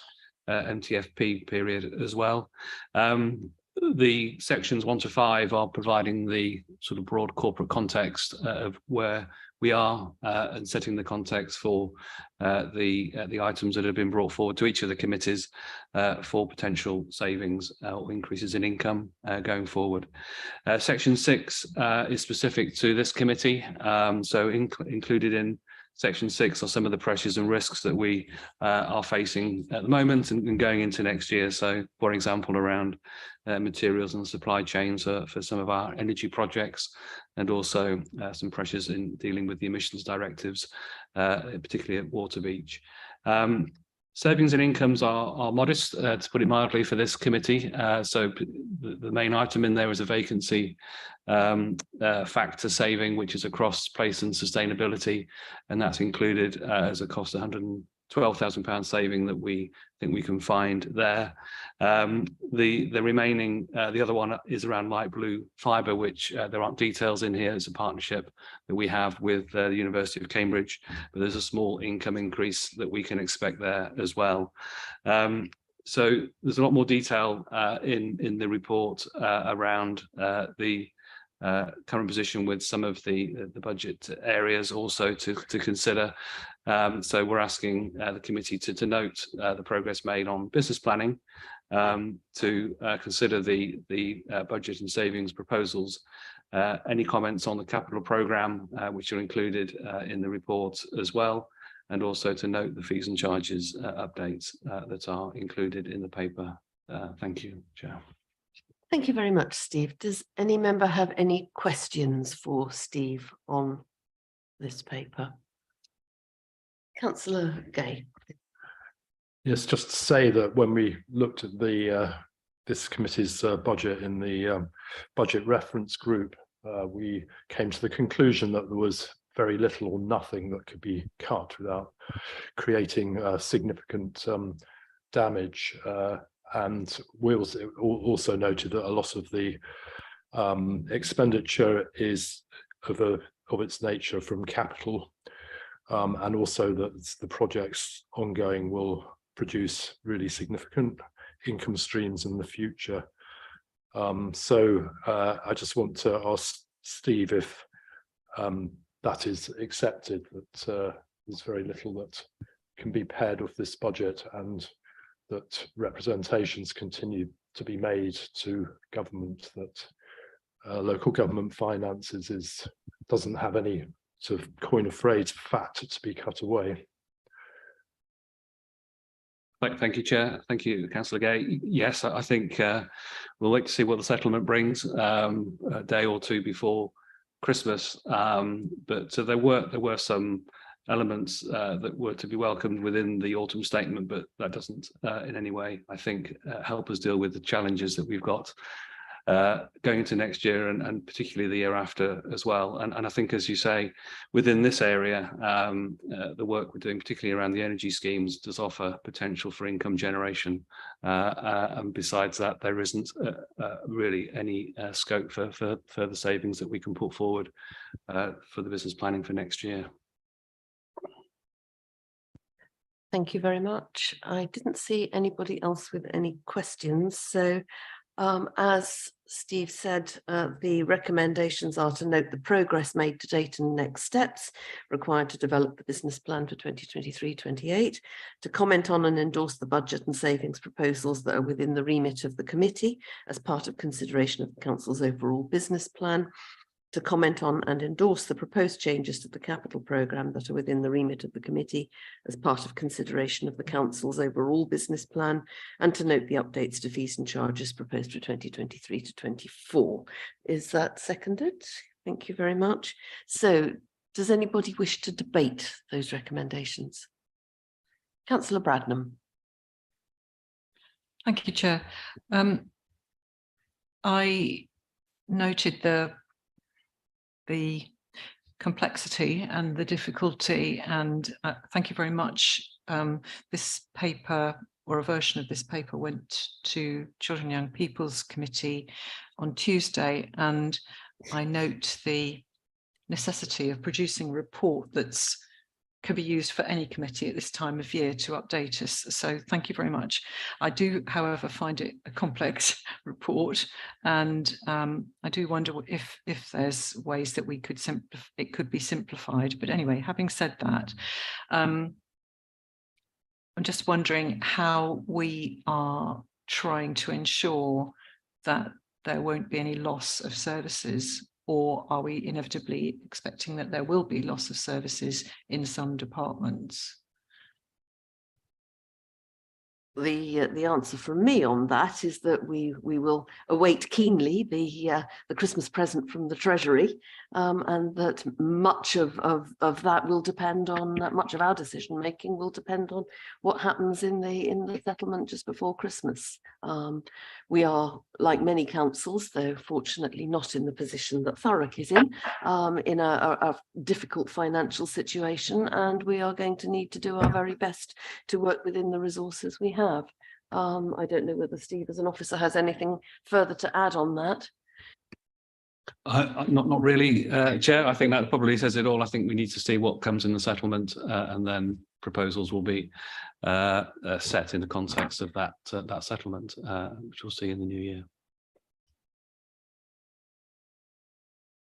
Speaker 11: MTFP period as well. The sections 1 to 5 are providing the sort of broad corporate context of where we are and setting the context for the items that have been brought forward to each of the committees for potential savings or increases in income going forward. Section 6 is specific to this committee, so included in Section 6 are some of the pressures and risks that we are facing at the moment and going into next year. So, for example, around materials and supply chains for some of our energy projects, and also some pressures in dealing with the emissions directives, particularly at Waterbeach. Savings and incomes are modest, to put it mildly, for this committee. So the main item in there is a vacancy factor saving, which is across place and sustainability, and that's included as a cost £112,000 saving that we think we can find there. The remaining, the other one is around light blue fibre, which there aren't details in here. It's a partnership that we have with the University of Cambridge, but there's a small income increase that we can expect there as well. So there's a lot more detail in the report around the current position with some of the budget areas also to consider. So we're asking the committee to note the progress made on business planning, to consider the budget and savings proposals, any comments on the capital programme, which are included in the report as well, and also to note the fees and charges updates that are included in the paper. Thank you, Chair.
Speaker 1: Thank you very much, Steve. Does any member have any questions for Steve on this paper? Councillor Gay.
Speaker 15: Yes, just to say that when we looked at the this committee's budget in the budget reference group, we came to the conclusion that there was very little or nothing that could be cut without creating significant damage. And we also noted that a lot of the expenditure is of its nature from capital, and also that the projects ongoing will produce really significant income streams in the future. So I just want to ask Steve if that is accepted, that there's very little that can be paired with this budget, and that representations continue to be made to government that local government finances doesn't have any, sort of coin a phrase, fat to be cut away.
Speaker 11: Thank you, Chair. Thank you, Councillor Gay. Yes, I think we'll wait to see what the settlement brings a day or two before Christmas. But there were some elements that were to be welcomed within the autumn statement, but that doesn't in any way, I think, help us deal with the challenges that we've got going into next year, and particularly the year after as well. And I think, as you say, within this area, the work we're doing, particularly around the energy schemes, does offer potential for income generation. And besides that, there isn't really any scope for further savings that we can put forward for the business planning for next year.
Speaker 1: Thank you very much. I didn't see anybody else with any questions. So as Steve said, the recommendations are to note the progress made to date and next steps required to develop the business plan for 2023-28, to comment on and endorse the budget and savings proposals that are within the remit of the committee as part of consideration of the Council's overall business plan, to comment on and endorse the proposed changes to the capital programme that are within the remit of the committee as part of consideration of the Council's overall business plan, and to note the updates to fees and charges proposed for 2023 to 24. Is that seconded? Thank you very much. So does anybody wish to debate those recommendations? Councillor Bradnam.
Speaker 7: Thank you, Chair. I noted the complexity and the difficulty, and thank you very much. This paper, or a version of this paper, went to Children and Young People's Committee on Tuesday, and I note the necessity of producing a report that's can be used for any committee at this time of year to update us. So thank you very much. I do, however, find it a complex report, and I do wonder if there's ways that we could it could be simplified. But anyway, having said that, I'm just wondering how we are trying to ensure that there won't be any loss of services, or are we inevitably expecting that there will be loss of services in some departments?
Speaker 1: The answer from me on that is that we will await keenly the Christmas present from the Treasury, and that much of that will depend on much of our decision making will depend on what happens in the settlement just before Christmas. We are, like many councils, though fortunately not in the position that Thurrock is in a difficult financial situation, and we are going to need to do our very best to work within the resources we have. I don't know whether Steve as an officer has anything further to add on that.
Speaker 11: Not really, Chair. I think that probably says it all. I think we need to see what comes in the settlement, and then proposals will be set in the context of that settlement, which we'll see in the new year.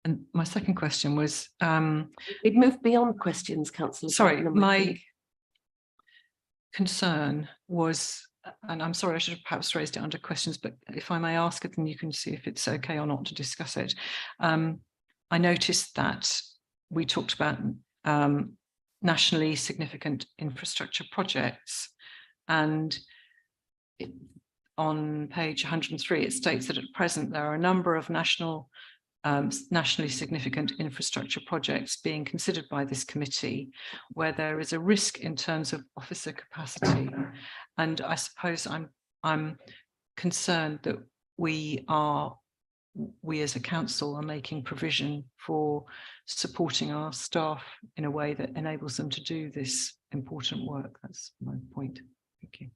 Speaker 7: And my second question was,
Speaker 1: we'd moved beyond questions, Councillor.
Speaker 7: Sorry, my concern was, and I'm sorry, I should have perhaps raised it under questions, but if I may ask it, then you can see if it's okay or not to discuss it. I noticed that we talked about nationally significant infrastructure projects, and on page 103 it states that at present there are a number of nationally significant infrastructure projects being considered by this committee where there is a risk in terms of officer capacity, and I suppose I'm concerned that we as a council are making provision for supporting our staff in a way that enables them to do this important work. That's my point. Thank you.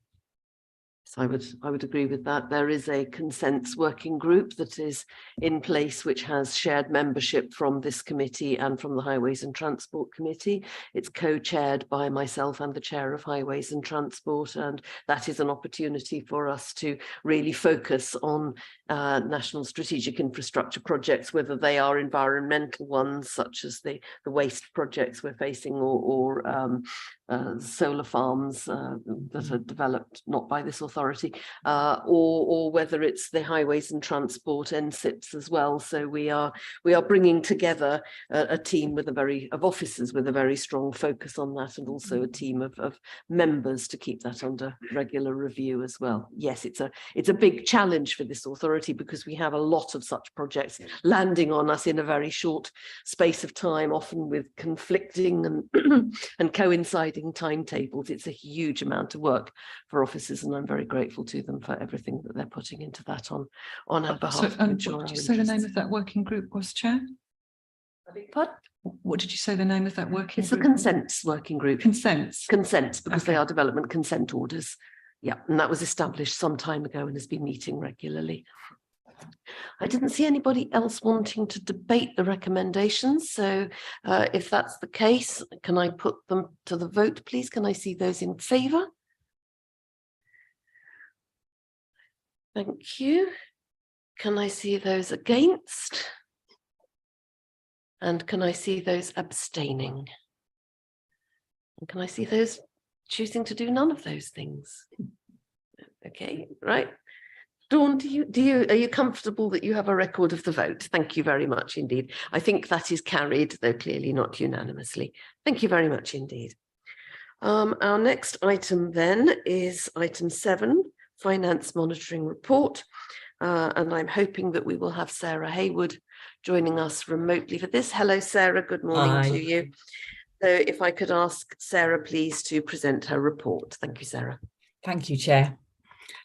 Speaker 1: So I would agree with that. There is a consents working group that is in place, which has shared membership from this committee and from the Highways and Transport Committee. It's co-chaired by myself and the Chair of Highways and Transport, and that is an opportunity for us to really focus on national strategic infrastructure projects, whether they are environmental ones such as the waste projects we're facing, or solar farms that are developed not by this authority, or whether it's the Highways and Transport NSIPs as well. So we are bringing together a team of officers with a very strong focus on that, and also a team of members to keep that under regular review as well. Yes, it's a big challenge for this authority because we have a lot of such projects landing on us in a very short space of time, often with conflicting and coinciding timetables. It's a huge amount of work for officers, and I'm very grateful to them for everything that they're putting into that on our behalf.
Speaker 7: What did you say the name of that working group was, Chair? What did you say the name of that working group?
Speaker 1: It's the consents working group.
Speaker 7: Consents,
Speaker 1: because they are development consent orders. Yeah, and that was established some time ago and has been meeting regularly. I didn't see anybody else wanting to debate the recommendations, so if that's the case, can I put them to the vote, please? Can I see those in favour? Thank you. Can I see those against? And can I see those abstaining? And can I see those choosing to do none of those things? Okay, right. Dawn, are you comfortable that you have a record of the vote? Thank you very much indeed. I think that is carried, though clearly not unanimously. Thank you very much indeed. Our next item then is item 7, Finance Monitoring Report. And I'm hoping that we will have Sarah Haywood joining us remotely for this. Hello, Sarah. Good morning to you. So if I could ask Sarah, please, to present her report. Thank you, Sarah.
Speaker 16: Thank you, Chair.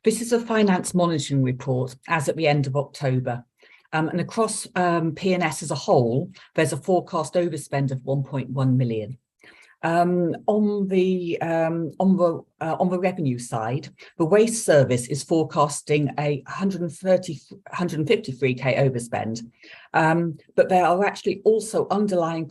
Speaker 16: This is a finance monitoring report as at the end of October. And across P&S as a whole, there's a forecast overspend of 1.1 million. On the revenue side, the waste service is forecasting a 153k overspend, but there are actually also underlying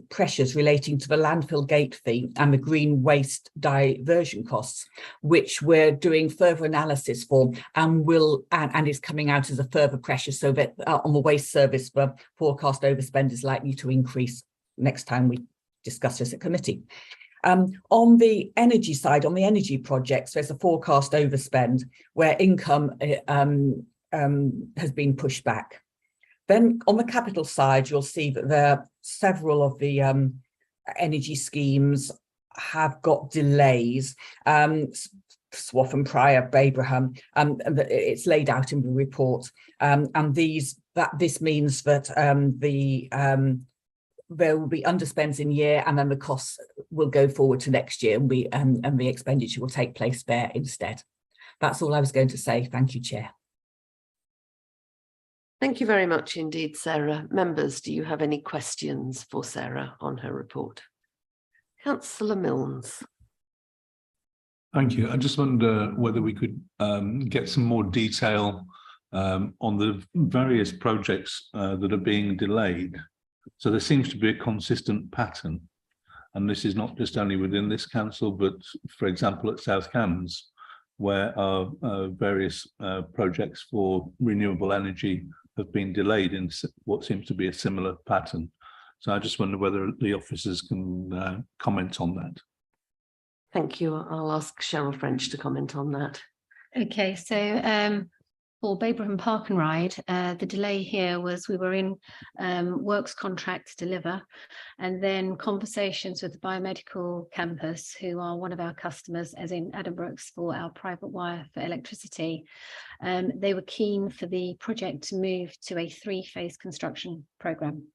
Speaker 16: pressures relating to the landfill gate fee and the green waste diversion costs, which we're doing further analysis for, and is coming out as a further pressure. So that on the waste service, the forecast overspend is likely to increase next time we discuss this at committee. On the energy side, on the energy projects, there's a forecast overspend where income has been pushed back. Then on the capital side, you'll see that there are several of the energy schemes have got delays. Swaffham Prior, Babraham, it's laid out in the report, and this means that there will be underspends in year, and then the costs will go forward to next year, and the expenditure will take place there instead. That's all I was going to say. Thank you, Chair.
Speaker 1: Thank you very much indeed, Sarah. Members, do you have any questions for Sarah on her report? Councillor Milnes.
Speaker 10: Thank you. I just wonder whether we could get some more detail on the various projects that are being delayed. So there seems to be a consistent pattern, and this is not just only within this council, but for example at South Cambs, where our various projects for renewable energy have been delayed in what seems to be a similar pattern. So I just wonder whether the officers can comment on that.
Speaker 1: Thank you. I'll ask Cheryl French to comment on that.
Speaker 13: Okay, so for Babraham Park and Ride, the delay here was we were in works contract to deliver, and then conversations with the biomedical campus, who are one of our customers, as in Addenbrooke's, for our private wire for electricity. They were keen for the project to move to a 3-phase construction programme,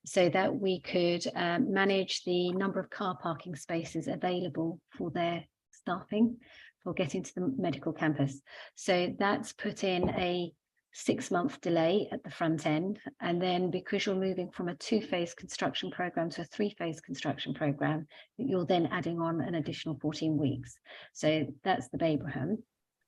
Speaker 13: so that we could manage the number of car parking spaces available for their staffing for getting to the medical campus. So that's put in a 6-month delay at the front end. And then because you're moving from a 2-phase construction programme to a 3-phase construction programme, you're then adding on an additional 14 weeks. So that's the Babraham.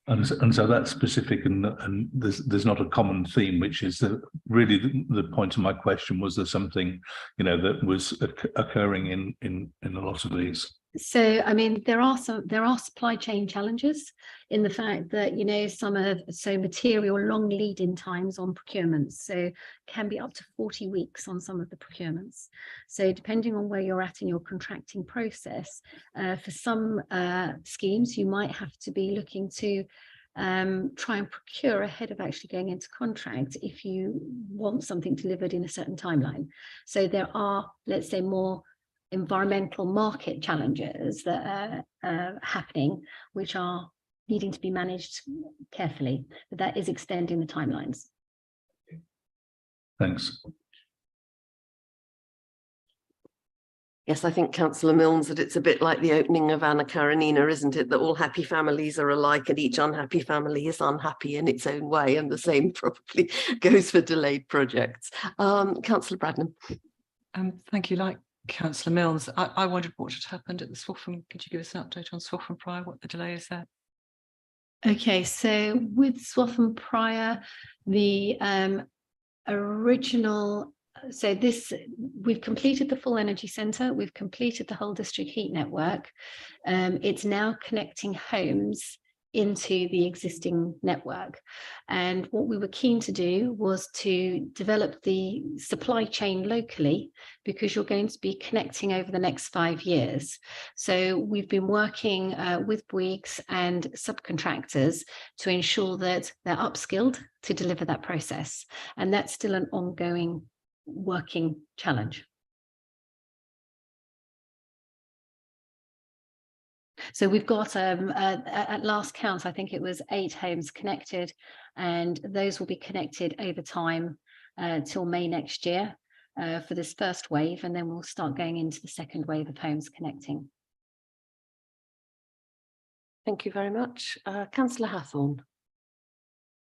Speaker 10: And so that's specific, and there's not a common theme, which is really the point of my question. Was there something, that was occurring in a lot of these?
Speaker 13: So, I mean, there are supply chain challenges in the fact that, material long lead-in times on procurements, so can be up to 40 weeks on some of the procurements. So depending on where you're at in your contracting process, for some schemes, you might have to be looking to try and procure ahead of actually going into contract if you want something delivered in a certain timeline. So there are, let's say, more environmental market challenges that are happening, which are needing to be managed carefully, but that is extending the timelines.
Speaker 10: Thanks.
Speaker 1: Yes, I think Councillor Milnes, that it's a bit like the opening of Anna Karenina, isn't it? That all happy families are alike and each unhappy family is unhappy in its own way, and the same probably goes for delayed projects. Councillor Bradnam.
Speaker 7: Thank you. Like Councillor Milnes, I wondered what had happened at the Swaffham. Could you give us an update on Swaffham Prior, what the delay is there?
Speaker 13: Okay, so with Swaffham Prior, the original, so we've completed the full energy centre, we've completed the whole district heat network. It's now connecting homes into the existing network. And what we were keen to do was to develop the supply chain locally, because you're going to be connecting over the next 5 years. So we've been working with Bouygues and subcontractors to ensure that they're upskilled to deliver that process. And that's still an ongoing working challenge. So we've got at last count, I think it was 8 homes connected, and those will be connected over time till May next year for this first wave, and then we'll start going into the second wave of homes connecting.
Speaker 1: Thank you very much. Councillor Hathorn.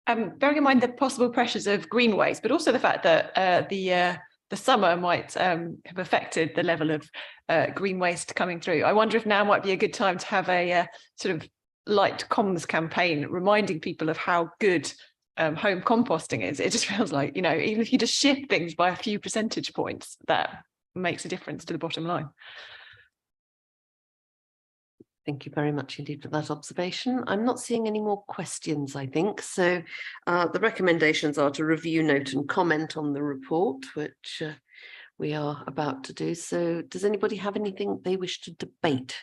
Speaker 14: Bearing in mind the possible pressures of green waste, but also the fact that the the summer might have affected the level of green waste coming through. I wonder if now might be a good time to have a sort of light comms campaign reminding people of how good home composting is. It just feels like, you know, even if you just shift things by a few percentage points, that makes a difference to the bottom line.
Speaker 1: Thank you very much indeed for that observation. I'm not seeing any more questions, I think. So the recommendations are to review, note and comment on the report, which we are about to do. So does anybody have anything they wish to debate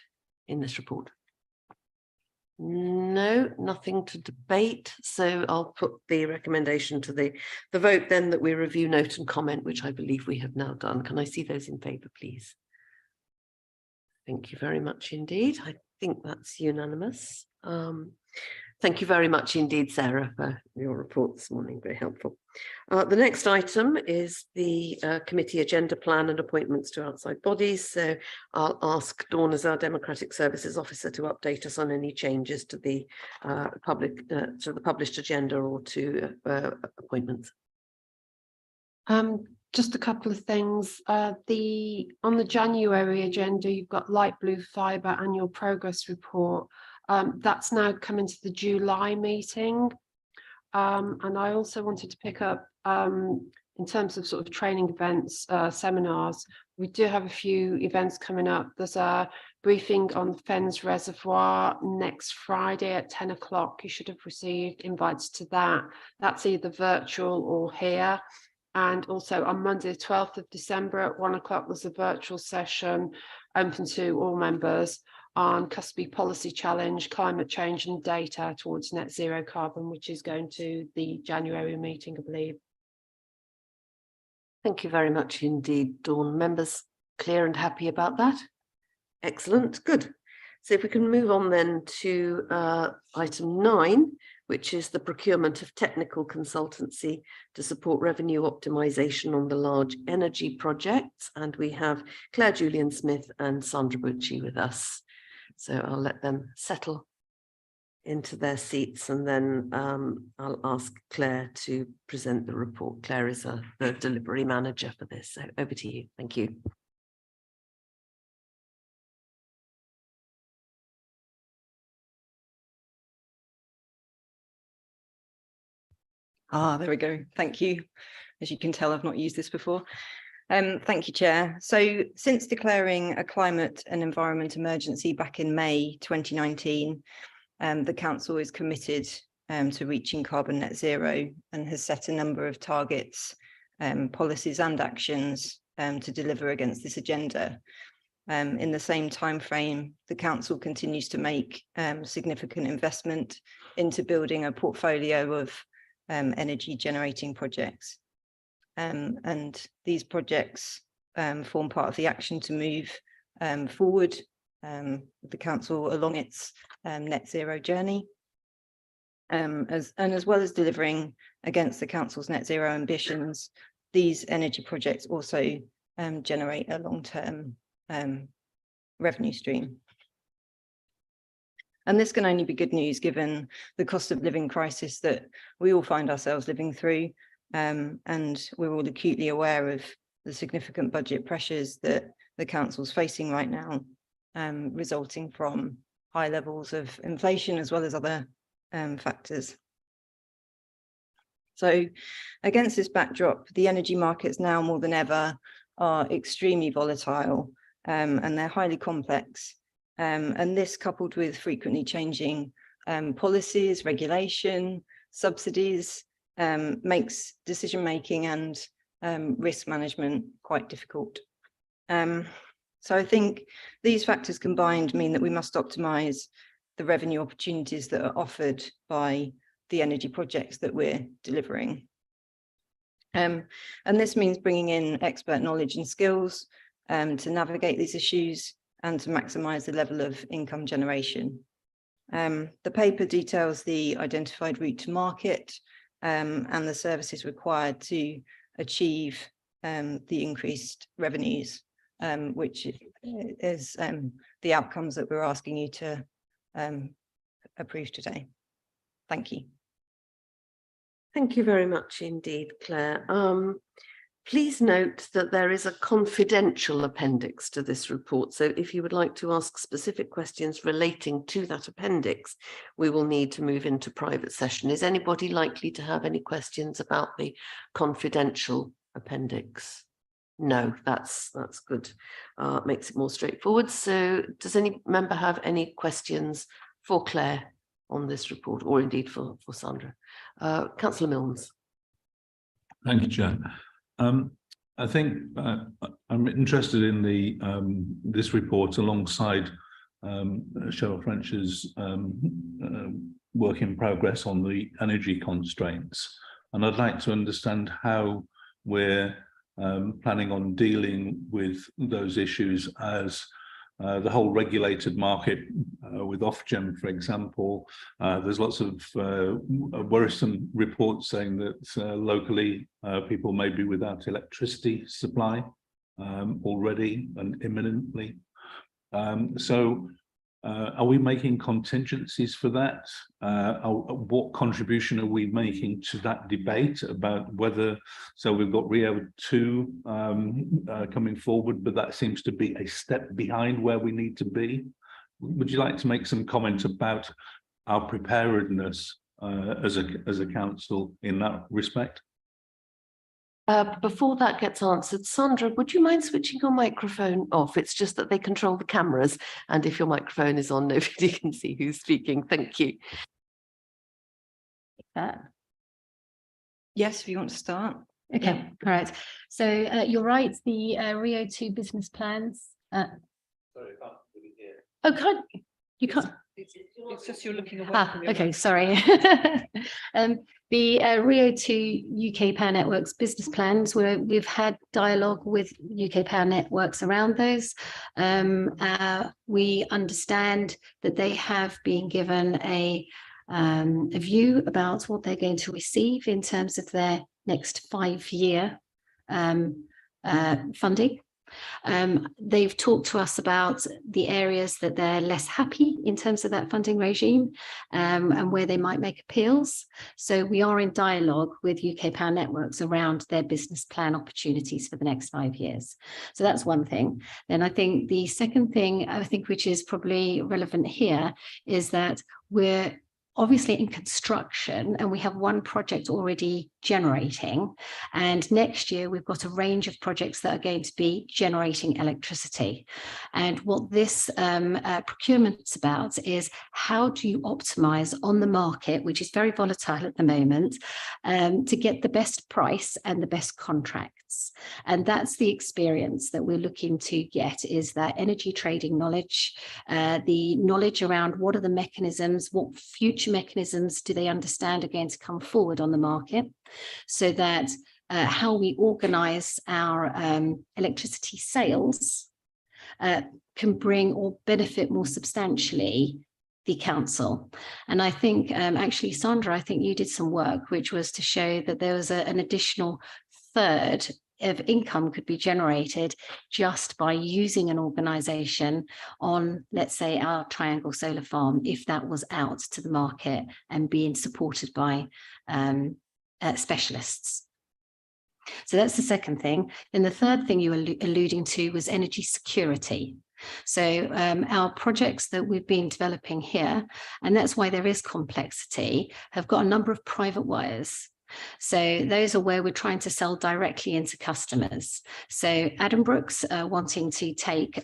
Speaker 1: in this report? No, nothing to debate. So I'll put the recommendation to the vote then, that we review, note and comment, which I believe we have now done. Can I see those in favour, please? Thank you very much indeed. I think that's unanimous. Thank you very much indeed, Sarah, for your report this morning. Very helpful. The next item is the committee agenda plan and appointments to outside bodies. So I'll ask Dawn, as our Democratic Services Officer, to update us on any changes to the published agenda or to appointments.
Speaker 2: Just a couple of things. On the January agenda, you've got Light Blue Fibre annual progress report. That's now coming to the July meeting. And I also wanted to pick up in terms of sort of training events, seminars. We do have a few events coming up. There's a briefing on Fens Reservoir next Friday at 10 o'clock. You should have received invites to that. That's either virtual or here. And also on Monday, the 12th of December at 1 o'clock, there's a virtual session open to all members on Cuspy Policy Challenge, Climate Change and Data towards Net Zero Carbon, which is going to the January meeting, I believe.
Speaker 1: Thank you very much indeed, Dawn. Members clear and happy about that? Excellent, good. So if we can move on then to item 9, which is the procurement of technical consultancy to support revenue optimization on the large energy projects. And we have Claire Julian-Smith and Sandra Bucci with us. So I'll let them settle into their seats, and then I'll ask Claire to present the report. Claire is the delivery manager for this. So over to you. Thank you.
Speaker 17: There we go. Thank you. As you can tell, I've not used this before. Thank you, Chair. So since declaring a climate and environment emergency back in May 2019, the Council is committed to reaching carbon net zero and has set a number of targets, policies and actions to deliver against this agenda. In the same timeframe, the Council continues to make significant investment into building a portfolio of energy generating projects. And these projects form part of the action to move forward with the Council along its net zero journey, as well as delivering against the Council's net zero ambitions. These energy projects also generate a long-term revenue stream. And this can only be good news given the cost of living crisis that we all find ourselves living through. And we're all acutely aware of the significant budget pressures that the Council's facing right now, resulting from high levels of inflation as well as other factors. So against this backdrop, the energy markets now more than ever are extremely volatile, and they're highly complex. And this, coupled with frequently changing policies, regulation, subsidies, makes decision-making and risk management quite difficult. So I think these factors combined mean that we must optimise the revenue opportunities that are offered by the energy projects that we're delivering. And this means bringing in expert knowledge and skills to navigate these issues and to maximise the level of income generation. The paper details the identified route to market and the services required to achieve the increased revenues, which is the outcomes that we're asking you to approve today. Thank you.
Speaker 1: Thank you very much indeed, Claire. Please note that there is a confidential appendix to this report. So if you would like to ask specific questions relating to that appendix, we will need to move into private session. Is anybody likely to have any questions about the confidential appendix? No, that's good. Makes it more straightforward. So does any member have any questions for Claire on this report, or indeed for Sandra? Councillor Milnes.
Speaker 10: Thank you, Chair. I think I'm interested in the this report alongside Cheryl French's work in progress on the energy constraints, and I'd like to understand how we're planning on dealing with those issues as the whole regulated market with Ofgem, for example. There's lots of worrisome reports saying that locally people may be without electricity supply already and imminently. Are we making contingencies for that? What contribution are we making to that debate about whether, so we've got RIIO-2 coming forward, but that seems to be a step behind where we need to be. Would you like to make some comment about our preparedness as a council in that respect?
Speaker 1: Before that gets answered, Sandra, would you mind switching your microphone off? It's just that they control the cameras, and if your microphone is on, nobody can see who's speaking. Thank you.
Speaker 17: Yes, if you want to start.
Speaker 13: Okay, all right. So you're right, the RIIO-2 business plans. Sorry, I can't really hear. Oh, can't you? Can't.
Speaker 14: It's just you're looking away.
Speaker 13: Okay, sorry. The RIIO-2 UK Power Networks business plans, where we've had dialogue with UK Power Networks around those. We understand that they have been given a view about what they're going to receive in terms of their next 5-year funding. They've talked to us about the areas that they're less happy in terms of that funding regime and where they might make appeals. So we are in dialogue with UK Power Networks around their business plan opportunities for the next 5 years. So that's one thing. Then I think the second thing, which is probably relevant here, is that we're obviously in construction and we have one project already generating, and next year we've got a range of projects that are going to be generating electricity. And what this procurement's about is how do you optimize on the market, which is very volatile at the moment, to get the best price and the best contracts. And that's the experience that we're looking to get, is that energy trading knowledge, the knowledge around what are the mechanisms, what future mechanisms do they understand are going to come forward on the market, so that how we organize our electricity sales can bring or benefit more substantially the council. And I think actually, Sandra, I think you did some work which was to show that there was an additional third of income could be generated just by using an organization on, let's say, our Triangle Solar Farm, if that was out to the market and being supported by specialists. So that's the second thing. Then the third thing you were alluding to was energy security. So our projects that we've been developing here, and that's why there is complexity, have got a number of private wires. So those are where we're trying to sell directly into customers. So Addenbrooke's wanting to take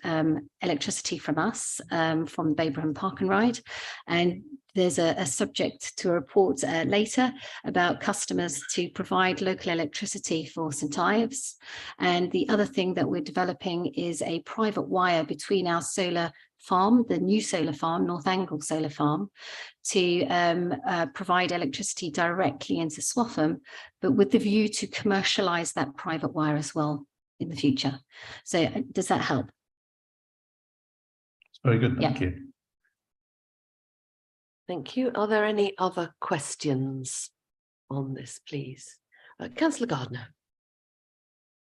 Speaker 13: electricity from us, from Babraham Park and Ride. And there's a subject to a report later about customers to provide local electricity for St Ives. And the other thing that we're developing is a private wire between our solar farm, the new solar farm, North Angle Solar Farm, to provide electricity directly into Swaffham, but with the view to commercialise that private wire as well in the future. So does that help?
Speaker 10: Very good, thank you.
Speaker 1: Thank you. Are there any other questions on this, please? Councillor Gardner.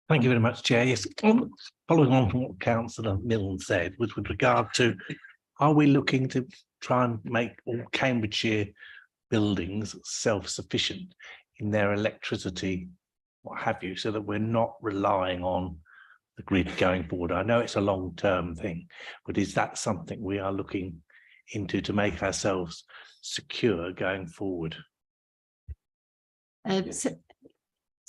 Speaker 18: Thank you very much, Chair. Yes, following on from what Councillor Milne said, with regard to, are we looking to try and make all Cambridgeshire buildings self-sufficient in their electricity what have you, so that we're not relying on the grid going forward? I know it's a long-term thing, but is that something we are looking into to make ourselves secure going forward?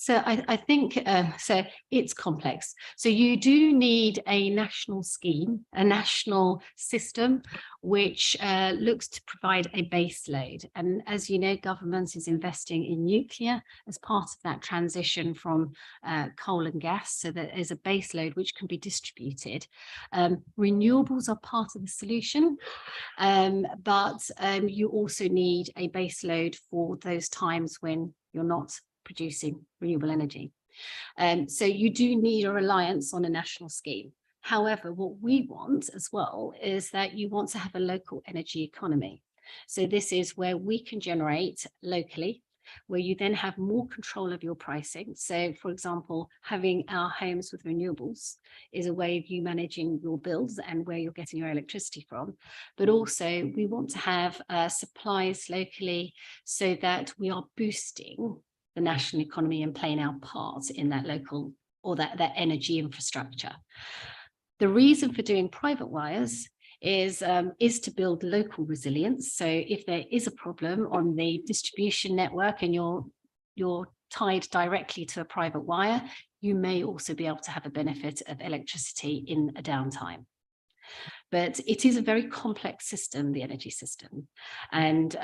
Speaker 13: So I think so it's complex. So you do need a national scheme, a national system, which looks to provide a base load. And as you know, government is investing in nuclear as part of that transition from coal and gas, so that there's a base load which can be distributed. Renewables are part of the solution, but you also need a base load for those times when you're not producing renewable energy. So you do need a reliance on a national scheme. However, what we want as well is that you want to have a local energy economy. So this is where we can generate locally, where you then have more control of your pricing. So for example, having our homes with renewables is a way of you managing your bills and where you're getting your electricity from. But also we want to have supplies locally so that we are boosting the national economy and playing our part in that local or that energy infrastructure. The reason for doing private wires is to build local resilience. So if there is a problem on the distribution network and you're tied directly to a private wire, you may also be able to have a benefit of electricity in a downtime. But it is a very complex system, the energy system. And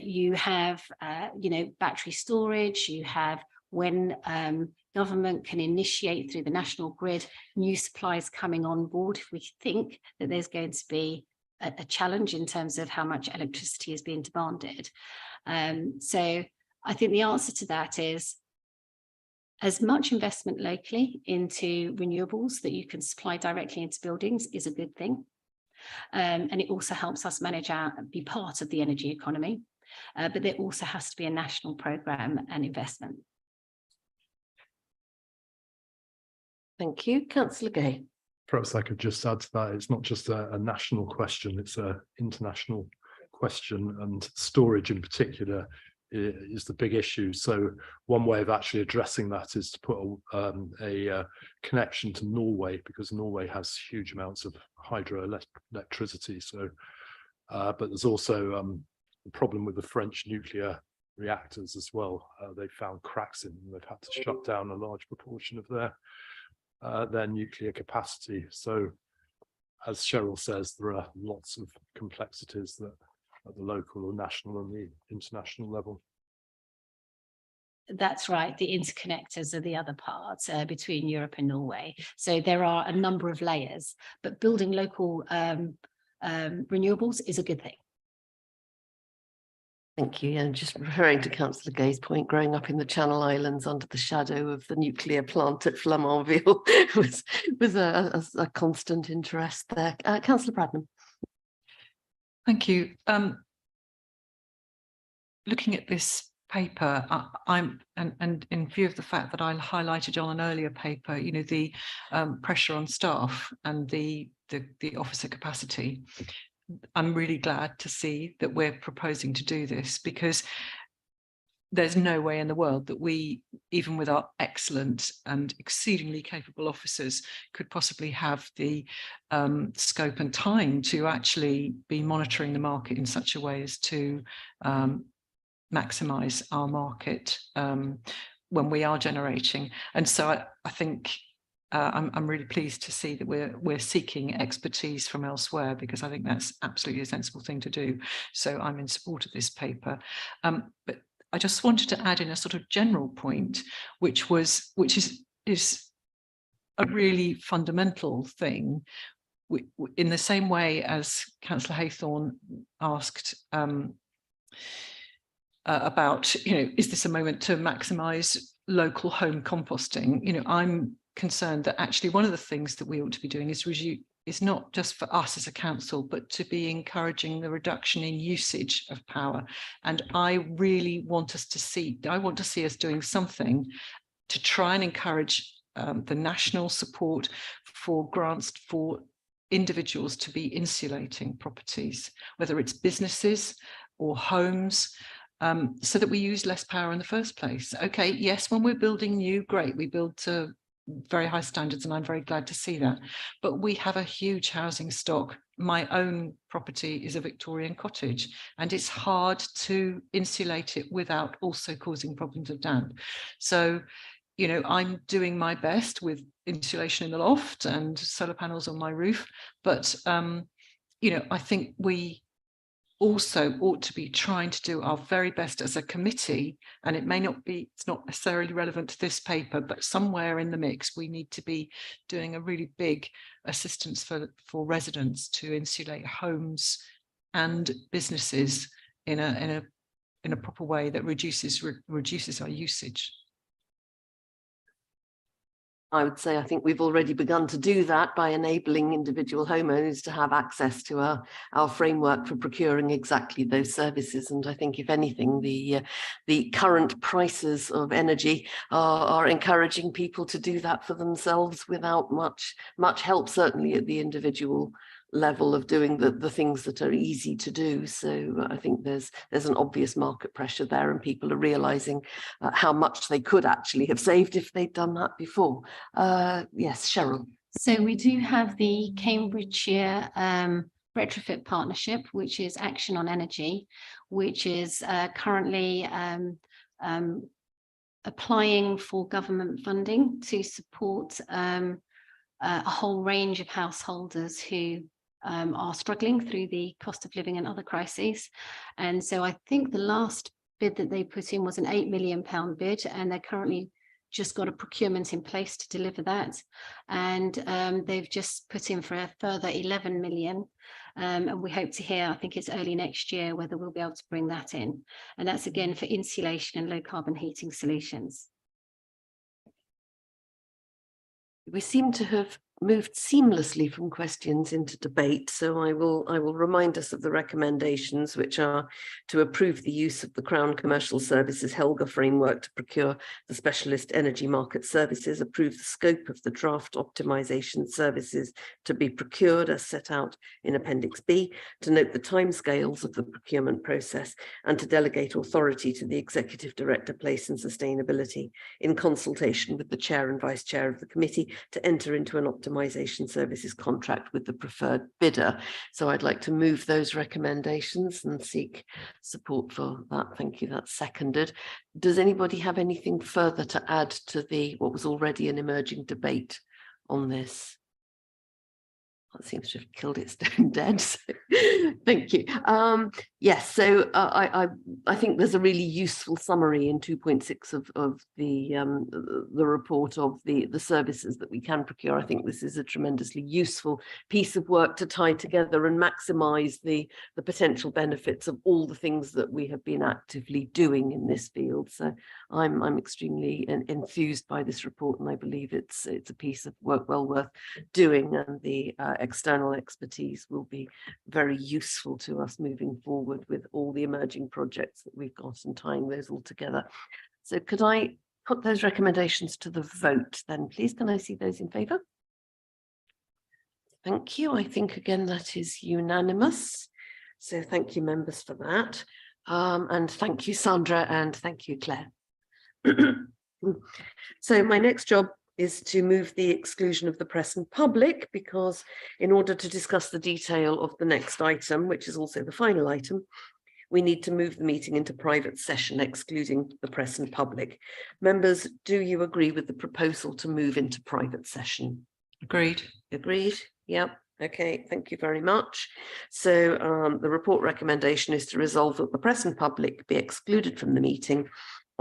Speaker 13: you have, battery storage, you have when government can initiate through the national grid new supplies coming on board, if we think that there's going to be a challenge in terms of how much electricity is being demanded. So I think the answer to that is as much investment locally into renewables that you can supply directly into buildings is a good thing. And it also helps us be part of the energy economy. But there also has to be a national programme and investment.
Speaker 1: Thank you. Councillor Gay.
Speaker 15: Perhaps I could just add to that. It's not just a national question, it's an international question, and storage in particular is the big issue. So one way of actually addressing that is to put a connection to Norway, because Norway has huge amounts of hydroelectricity. So, but there's also the problem with the French nuclear reactors as well. They found cracks in them. They've had to shut down a large proportion of their nuclear capacity. So, as Cheryl says, there are lots of complexities that at the local or national and the international level.
Speaker 13: That's right. The interconnectors are the other part between Europe and Norway. So there are a number of layers, but building local renewables is a good thing.
Speaker 1: Thank you. And just referring to Councillor Gay's point, growing up in the Channel Islands under the shadow of the nuclear plant at Flamanville was a constant interest there. Councillor Bradnam.
Speaker 7: Thank you. Looking at this paper, and in view of the fact that I highlighted on an earlier paper, the pressure on staff and the officer capacity, I'm really glad to see that we're proposing to do this, because there's no way in the world that we, even with our excellent and exceedingly capable officers, could possibly have the scope and time to actually be monitoring the market in such a way as to maximise our market when we are generating. And so I think I'm really pleased to see that we're seeking expertise from elsewhere, because I think that's absolutely a sensible thing to do. So I'm in support of this paper. But I just wanted to add in a sort of general point, which is a really fundamental thing. In the same way as Councillor Haythorne asked about, is this a moment to maximise local home composting? I'm concerned that actually one of the things that we ought to be doing is not just for us as a council, but to be encouraging the reduction in usage of power. And I really want us to see us doing something to try and encourage the national support for grants for individuals to be insulating properties, whether it's businesses or homes, so that we use less power in the first place. Okay, yes, when we're building new, great, we build to very high standards, and I'm very glad to see that. But we have a huge housing stock. My own property is a Victorian cottage, and it's hard to insulate it without also causing problems of damp. So, you know, I'm doing my best with insulation in the loft and solar panels on my roof, but you know, I think we also ought to be trying to do our very best as a committee, and it may not be, it's not necessarily relevant to this paper, but somewhere in the mix we need to be doing a really big assistance for residents to insulate homes and businesses in a proper way that reduces our usage.
Speaker 1: I would say I think we've already begun to do that by enabling individual homeowners to have access to our framework for procuring exactly those services. And I think, if anything, the current prices of energy are encouraging people to do that for themselves without much help, certainly at the individual level of doing the things that are easy to do. So I think there's an obvious market pressure there, and people are realizing how much they could actually have saved if they'd done that before. Yes, Cheryl.
Speaker 13: So we do have the Cambridgeshire Retrofit Partnership, which is Action on Energy, which is currently applying for government funding to support a whole range of householders who are struggling through the cost of living and other crises. And so I think the last bid that they put in was an £8 million bid, and they're currently just got a procurement in place to deliver that. And they've just put in for a further 11 million. And we hope to hear, I think it's early next year, whether we'll be able to bring that in. And that's again for insulation and low carbon heating solutions.
Speaker 1: We seem to have moved seamlessly from questions into debate, so I will remind us of the recommendations, which are to approve the use of the Crown Commercial Services Helga framework to procure the specialist energy market services, approve the scope of the draft optimisation services to be procured as set out in Appendix B, to note the timescales of the procurement process, and to delegate authority to the Executive Director, Place and Sustainability, in consultation with the Chair and Vice Chair of the committee, to enter into an optimisation services contract with the preferred bidder. So I'd like to move those recommendations and seek support for that. Thank you. That's seconded. Does anybody have anything further to add to what was already an emerging debate on this? That seems to have killed its own dead. So thank you. Yes, so I think there's a really useful summary in 2.6 of the report of the services that we can procure. I think this is a tremendously useful piece of work to tie together and maximise the potential benefits of all the things that we have been actively doing in this field. So I'm extremely enthused by this report, and I believe it's a piece of work well worth doing, and the external expertise will be very useful to us moving forward with all the emerging projects that we've got and tying those all together. So could I put those recommendations to the vote then, please? Can I see those in favour? Thank you. I think again that is unanimous. So thank you, members, for that. And thank you, Sandra, and thank you, Claire. So my next job is to move the exclusion of the press and public, because in order to discuss the detail of the next item, which is also the final item, we need to move the meeting into private session, excluding the press and public. Members, do you agree with the proposal to move into private session?
Speaker 7: Agreed.
Speaker 1: Agreed. Yep. Okay, thank you very much. So the report recommendation is to resolve that the press and public be excluded from the meeting